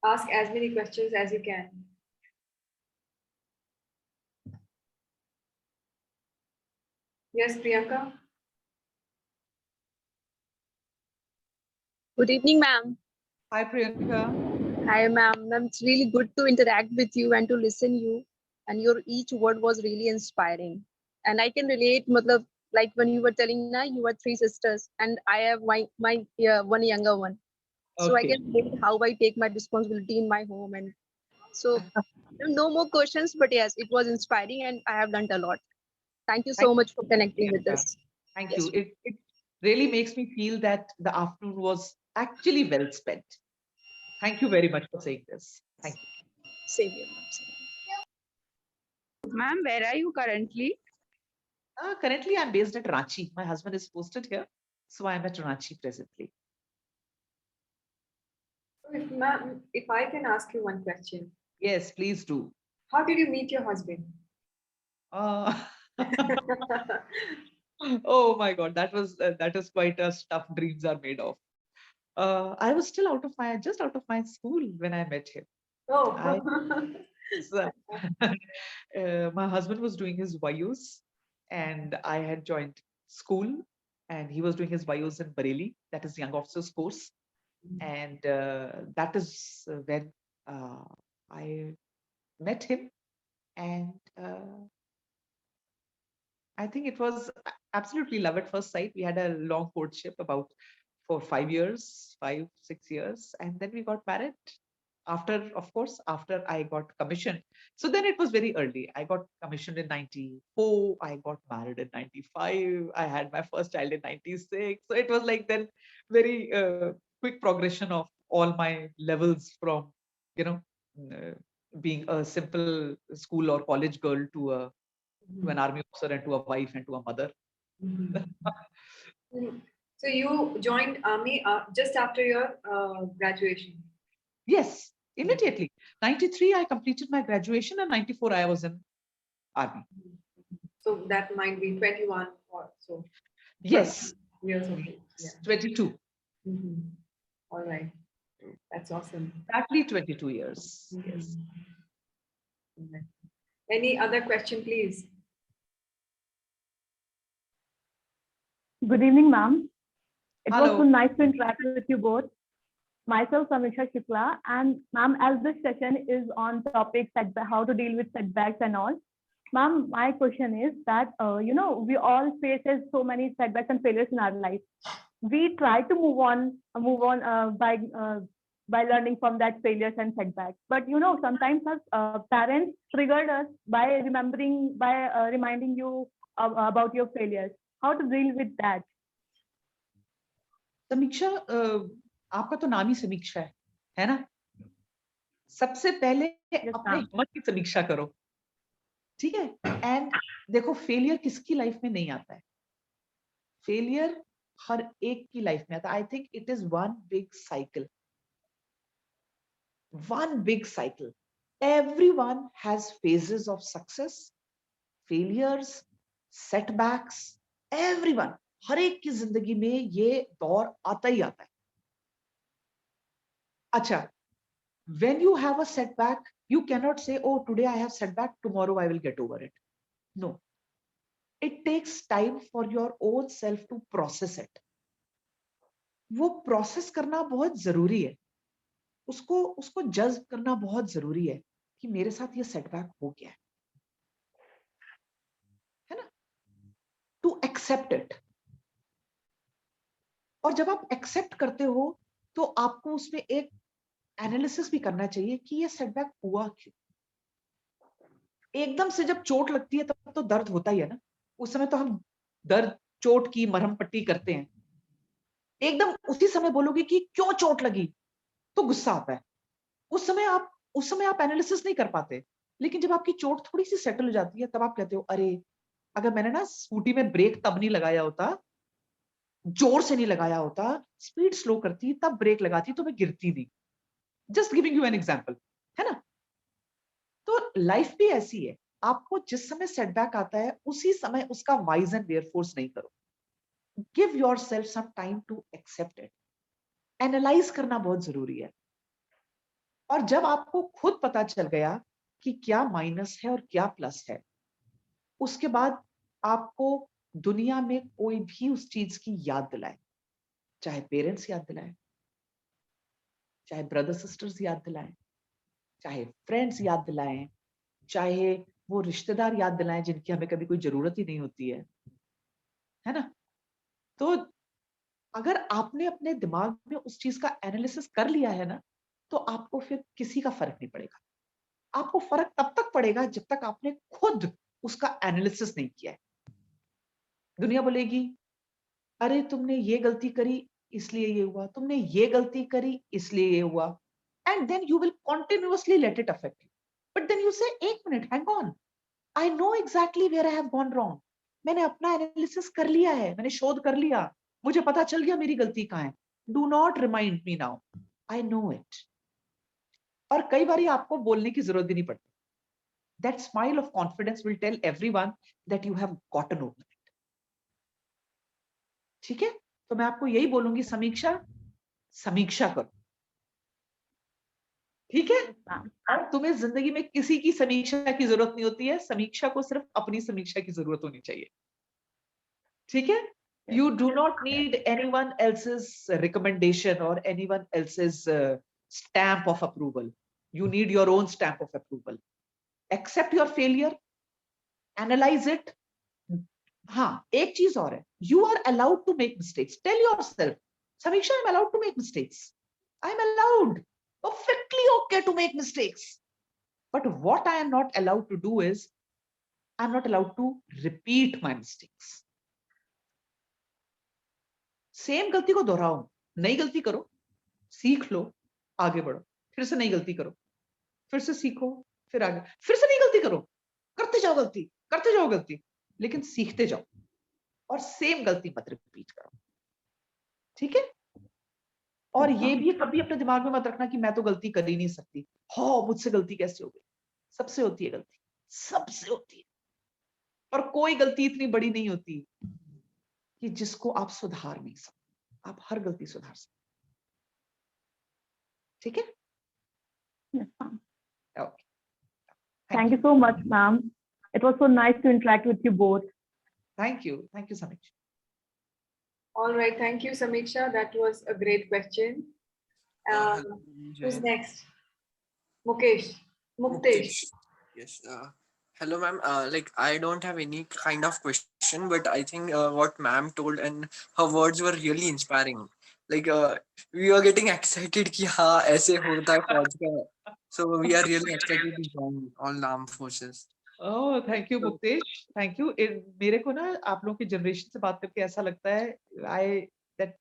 Ask as many questions as you can. Yes, Priyanka. Good evening, ma'am. hi Priyanka. Hi, ma'am. Ma'am, it's really good to interact with you and to listen you. And your each word was really inspiring. And I can relate, matlab, like when you were telling na, you were three sisters, and I have my one younger one. So I Okay, can relate how I take my responsibility in my home. And so no more questions, but yes, it was inspiring, and I have learned a lot. Thank you so thank much for connecting with you. us. Thank Yes, you. It really makes me feel that the afternoon was actually well spent. Thank you very much for saying this. Thank you. same here, ma'am. Same here. Ma'am, where are you currently? Currently, I'm based at Ranchi. My husband is posted here, so I'm at Ranchi presently. So if, ma'am, if I can ask you one question, Yes, please do. how did you meet your husband? Uh, oh my God, that is quite a stuff dreams are made of. I was still just out of my school when I met him. Oh, I so, my husband was doing his YUs, and I had joined school, and he was doing his YUs in Bareilly, that is Young Officers Course, and that is when I met him, and I think it was absolutely love at first sight. We had a long courtship about for 5 years, 5, 6 years, and then we got married. After, of course, after I got commissioned. So then it was very early. I got commissioned in 94. I got married in 95. I had my first child in 96. So it was like then very quick progression of all my levels from, you know, uh, being a simple school or college girl to an army officer and to a wife and to a mother. So you joined army just after your graduation. Yes, immediately. 93, I completed my graduation, and 94, I was in army. So that might be 21 or so. Yes, Years of age. Yeah. 22. All right. That's awesome. Exactly 22 years. Yes. Okay. Any other question, please? Good evening, ma'am. It was so Hello. nice to interact with you both. Myself, Samisha Shukla, and ma'am, as this session is on topic setback, how to deal with setbacks and all. Ma'am, my question is that we all faces so many setbacks and failures in our life. We try to move on by learning from that failures and setbacks. But sometimes our parents triggered us by reminding you about your failures. How to deal with that? समीक्षा, आपका तो नाम ही समीक्षा है ना? सबसे पहले अपने ma'am. हिम्मत की समीक्षा करो, ठीक है? एंड देखो, फेलियर किसकी लाइफ में नहीं आता है? फेलियर हर एक की लाइफ में आता है. I think it is one big cycle. One big cycle. Everyone has phases of success, failures, setbacks. Everyone, हर एक की जिंदगी में ये दौर आता ही आता है. अच्छा, when you have a setback, you cannot say, oh, today I have setback, tomorrow I will get over it. No. It takes time for your own self to process it. वो process करना बहुत जरूरी है. उसको जज करना बहुत जरूरी है कि मेरे साथ ये सेटबैक हो गया है ना? To accept it. और जब आप एक्सेप्ट करते हो तो आपको उसमें एक एनालिसिस भी करना चाहिए कि ये सेटबैक हुआ क्यों. एकदम से जब चोट लगती है तब तो दर्द होता ही है ना. उस समय तो हम दर्द, चोट की मरहम पट्टी करते हैं. एकदम उसी समय बोलोगे कि क्यों चोट लगी, तो गुस्सा आता है। उस समय आप एनालिसिस नहीं कर पाते। लेकिन जब आपकी चोट थोड़ी सी सेटल हो जाती है, तब आप कहते हो, अरे अगर मैंने ना स्कूटी में ब्रेक तब नहीं लगाया होता, जोर से नहीं लगाया होता, स्पीड स्लो करती, तब ब्रेक लगाती, तो मैं गिरती नहीं। Just giving you an example, है ना? तो लाइफ भी ऐसी है, आपको जिस समय सेटबैक आता है, उसी समय उसका वाइज एंड वेयर फोर्स नहीं करो। Give yourself some time to accept it. Analyse करना बहुत जरूरी है। और जब आपको खुद पता चल गया कि क्या माइनस है और क्या प्लस है, उसके बाद आपको दुनिया में कोई भी उस चीज की याद दिलाए, चाहे पेरेंट्स याद दिलाए, चाहे ब्रदर सिस्टर्स याद दिलाएं, चाहे फ्रेंड्स याद दिलाएं, चाहे वो रिश्तेदार याद दिलाएं जिनकी हमें कभी कोई जरूरत ही नहीं होती है ना? तो अगर आपने अपने दिमाग में उस चीज का एनालिसिस कर लिया है ना, तो आपको फिर किसी का फर्क नहीं पड़ेगा। आपको फर्क तब तक पड़ेगा जब तक आपने खुद उसका एनालिसिस नहीं किया है। दुनिया बोलेगी, अरे तुमने ये गलती करी इसलिए ये हुआ, तुमने ये गलती करी इसलिए ये हुआ, and then you will continuously let it affect you. But then you say, एक minute, hang on, I know exactly where I have gone wrong. मैंने अपना एनालिसिस कर लिया है, मैंने शोध कर लिया, मुझे पता चल गया मेरी गलती कहाँ है। Do not remind me now, I know it. और कई बार आपको बोलने की जरूरत भी नहीं पड़ती। That smile of confidence will tell everyone that you have gotten over it. ठीक है? तो मैं आपको यही बोलूंगी, समीक्षा करो। ठीक है? और तुम्हें जिंदगी में किसी की समीक्षा की जरूरत नहीं होती है, समीक्षा को सिर्फ अपनी समीक्षा की जरूरत होनी चाहिए। ठीक है? You do not need anyone else's recommendation or anyone else's stamp of approval. You need your own stamp of approval. Accept your failure, analyze it. हाँ, एक चीज और है, you are allowed to make mistakes. Tell yourself, Samiksha, I'm allowed to make mistakes. I'm allowed, perfectly okay to make mistakes. But what I am not allowed to do is, I'm not allowed to repeat my mistakes. Same गलती को दोहराओ, नई गलती करो, सीख लो, आगे बढ़ो, फिर से नई गलती करो, फिर से सीखो, फिर आगे, फिर से नई गलती करो, करते जाओ गलती, करते जाओ गलती, लेकिन सीखते जाओ, और सेम गलती मत रिपीट करो। ठीक है? और ये भी कभी अपने दिमाग में मत रखना कि मैं तो गलती कर ही नहीं सकती, हो मुझसे गलती कैसे हो गई। सबसे होती है गलती, सबसे होती है। और कोई गलती इतनी बड़ी नहीं होती कि जिसको आप सुधार नहीं सकते। आप हर गलती सुधार सकते। ठीक है? Yes, ma'am. Okay. Thank you so much, ma'am. It was so nice to interact with you both. Thank you, Samiksha. All right, thank you, Samiksha. That was a great question. Who's next? Muktesh. Yes. Hello, ma'am. Like, I don't have any kind of question, but I think what ma'am told and her words were really inspiring. Like, we are getting excited कि हाँ ऐसे होता है फौज का. So we are really excited to join all armed forces. Oh, thank you, Muktesh. Thank you. मेरे को ना आप लोगों की जनरेशन से बात करके ऐसा लगता है that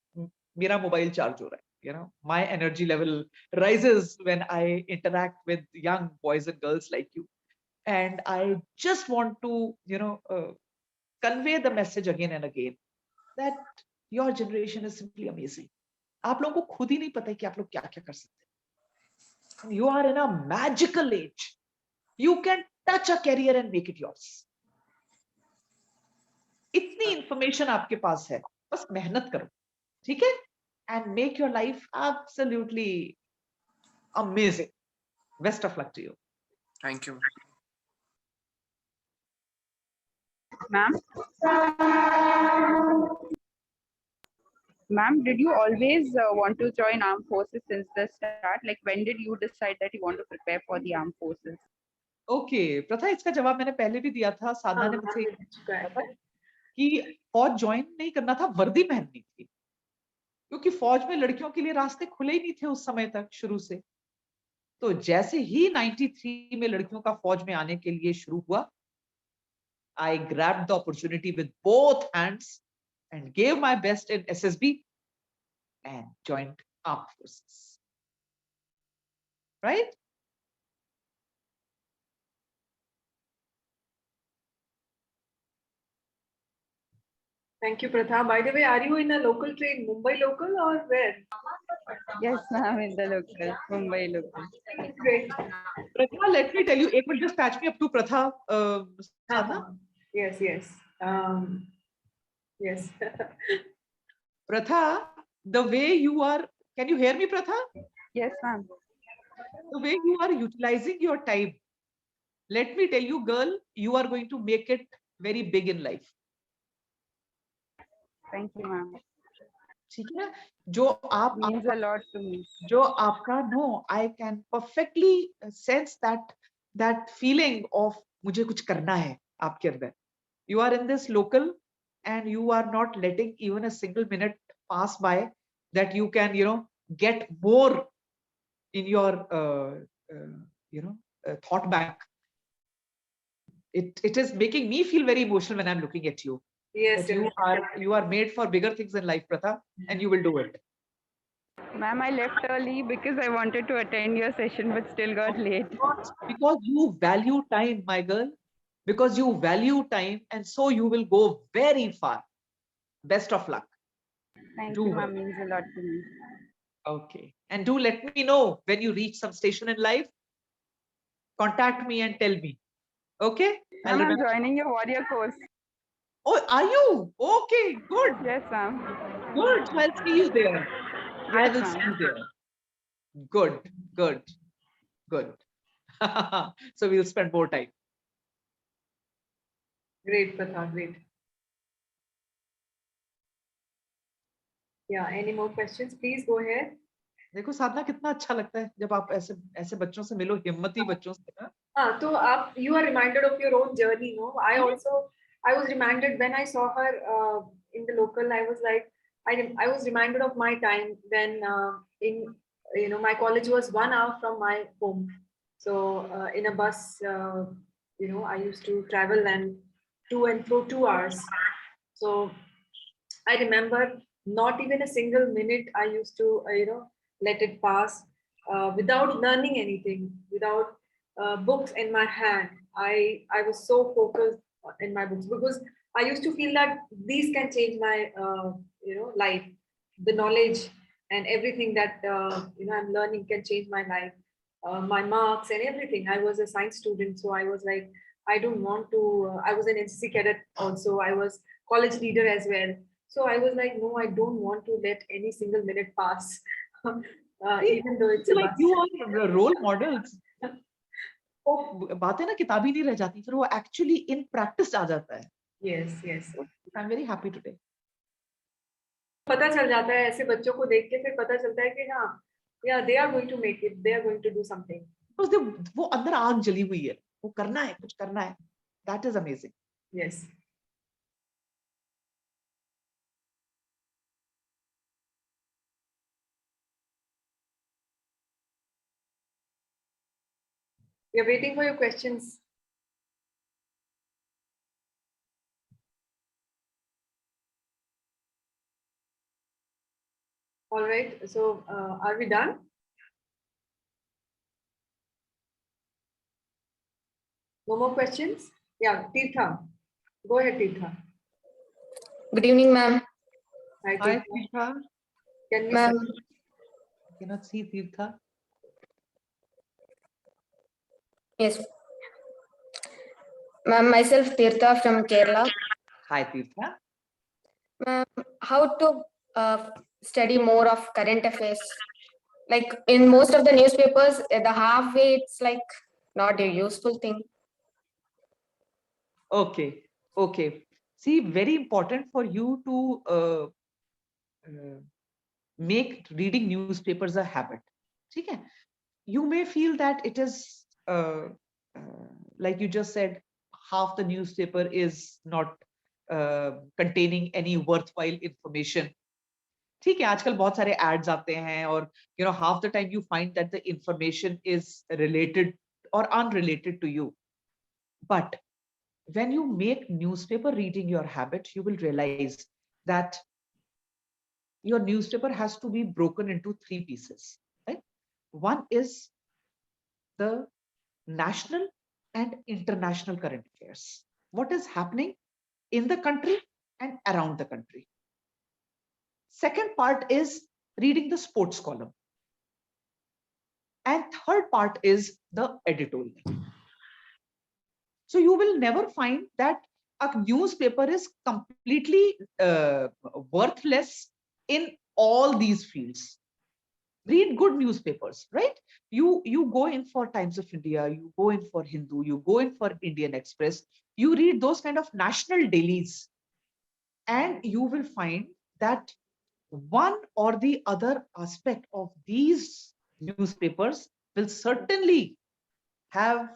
मेरा मोबाइल चार्ज हो रहा है. You know, my energy level rises when I interact with young boys and girls like you. And I just want to, convey the message again and again that your generation is simply amazing. आप लोगों को खुद ही नहीं पता है कि आप लोग क्या क्या कर सकते हैं. And you are in a magical age. You can touch a career and make it yours. इतनी इंफॉर्मेशन आपके पास है, बस मेहनत करो. ठीक है? And make your life absolutely amazing. Best of luck to you. Thank you. Ma'am? Ma'am, did you always want to join armed forces since the start? Like, when did you decide that you want to prepare for the armed forces? Okay, प्रथा, इसका जवाब मैंने पहले भी दिया था. साधना ने मुझसे कहा था कि फौज ज्वाइन नहीं करना था, वर्दी पहननी थी, क्योंकि फौज में लड़कियों के लिए रास्ते खुले ही नहीं थे उस समय तक शुरू से. तो जैसे ही 93 में लड़कियों का फौज में आने के लिए शुरू हुआ, I grabbed the opportunity with both hands and gave my best in SSB. and joined armed forces. Right? Thank you, Pratha. By the way, are you in a local train, Mumbai local or where? Yes, ma'am, in the local, Mumbai local. Great. Pratha, let me tell you, एक minute just patch me up to Pratha, Sadhana. Yes, yes. Yes. Pratha, the way you are, can you hear me, Pratha? Yes, ma'am. The way you are utilizing your time, let me tell you, girl, you are going to make it very big in life. Thank you, ma'am. ठीक है ना? जो आप Means a lot to me. जो आपका no, I can perfectly sense that feeling of मुझे कुछ करना है आपके अंदर. You are in this local and you are not letting even a single minute pass by that you can, get more in your, thought bank. It is making me feel very emotional when I'm looking at you. Yes, That you are made for bigger things in life, Pratha, and you will do it. Ma'am, I left early because I wanted to attend your session but still got late. Because you value time, my girl. Because you value time, and so you will go very far. Best of luck. Thank Do you, well. ma'am. Means a lot to me. Okay. And do let me know when you reach some station in life. Contact me and tell me. Okay? I'll Ma'am, I'm remember. joining your warrior course. Oh, are you? Okay, good. Yes, ma'am. Good. So I'll see you there. I Yes, will see ma'am. you there. Good, good, good. So we'll spend more time. Great, Pratha, great. Yeah, any more questions? Please go ahead. देखो साधना कितना अच्छा लगता है जब आप ऐसे ऐसे बच्चों से मिलो, हिम्मती बच्चों से ना. So you are reminded of your own journey, no? I was reminded when I saw her in the local. I was like, I was reminded of my time when my college was 1 hour from my home. So in a bus, I used to travel and to and fro 2 hours. So I remember not even a single minute I used to, let it pass without learning anything, without books in my hand. I was so focused in my books because I used to feel that these can change my, life. The knowledge and everything that I'm learning can change my life. My marks and everything. I was a science student, so I was like, I don't want to. I was an NCC cadet also. I was college leader as well. So I was like, no, I don't want to let any single minute pass, even though it's a Like bus. you are role models. वो बातें ना किताबी नहीं रह जाती, फिर वो actually in practice आ जाता है. Yes, yes. I'm very happy today. पता चल जाता है ऐसे बच्चों को देख के, फिर पता चलता है कि हाँ, yeah, they are going to make it. They are going to do something. Because वो अंदर आग जली हुई है, वो करना है, कुछ करना है. That is amazing. Yes. We are waiting for your questions. All right. So are we done? No more questions? Yeah, Tirtha. Go ahead, Tirtha. Good evening, ma'am. Hi, Hi, Tirtha. Tirtha. Can we Ma'am, I cannot see Tirtha. yes. Ma'am, myself Tirtha from Kerala. Hi, Tirtha. Ma'am, how to study more of current affairs? Like in most of the newspapers, the halfway it's like not a useful thing. Okay, okay. See, very important for you to make reading newspapers a habit. ठीक है? You may feel that it is like you just said, half the newspaper is not containing any worthwhile information. ठीक है, आजकल बहुत सारे ads आते हैं और half the time you find that the information is related or unrelated to you. But when you make newspaper reading your habit, you will realize that your newspaper has to be broken into 3 pieces, right? One is the national and international current affairs. What is happening in the country and around the country. Second part is reading the sports column. And third part is the editorial. So you will never find that a newspaper is completely worthless in all these fields. Read good newspapers, right? You go in for Times of India, you go in for Hindu, you go in for Indian Express, you read those kind of national dailies, and you will find that one or the other aspect of these newspapers will certainly have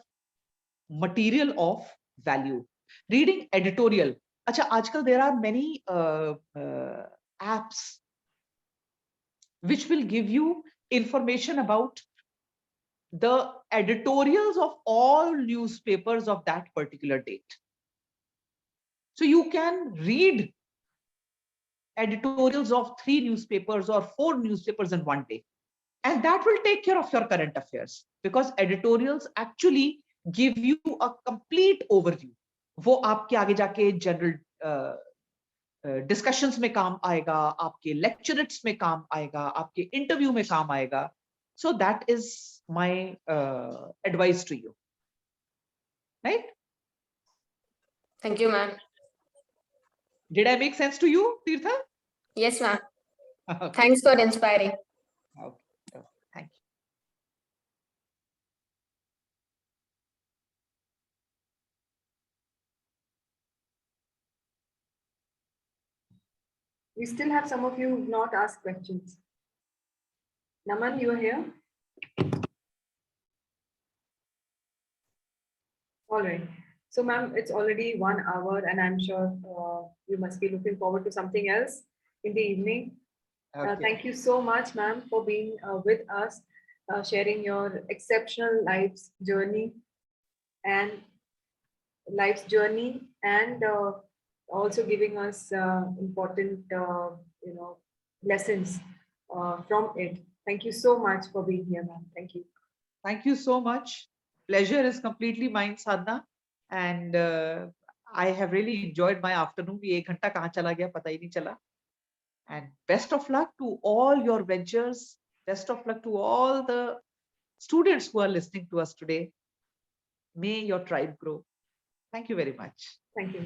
material of value. Reading editorial. Acha, aajkal there are many apps which will give you information about the editorials of all newspapers of that particular date. So you can read editorials of 3 newspapers or 4 newspapers in one day. And that will take care of your current affairs, because editorials actually give you a complete overview. वो आपके आगे जाके general discussions में काम आएगा, आपके लेक्चरेट्स में काम आएगा, आपके इंटरव्यू में काम आएगा. So that is my advice to you. Right? Thank you, ma'am. Did I make sense to you, Tirtha? Yes, ma'am. Okay. Thanks for inspiring. Okay. Thank you. We still have some of you who've not asked questions. Naman, you are here? All right. So, ma'am, it's already 1 hour, and I'm sure you must be looking forward to something else in the evening. Okay. Thank you so much, ma'am, for being with us, sharing your exceptional life's journey and also giving us important, lessons from it. Thank you so much for being here, ma'am. Thank you. Thank you so much. Pleasure is completely mine, Sadhna. And I have really enjoyed my afternoon. ये 1 घंटा कहाँ चला गया पता ही नहीं चला. And best of luck to all your ventures. Best of luck to all the students who are listening to us today. May your tribe grow. Thank you very much. Thank you.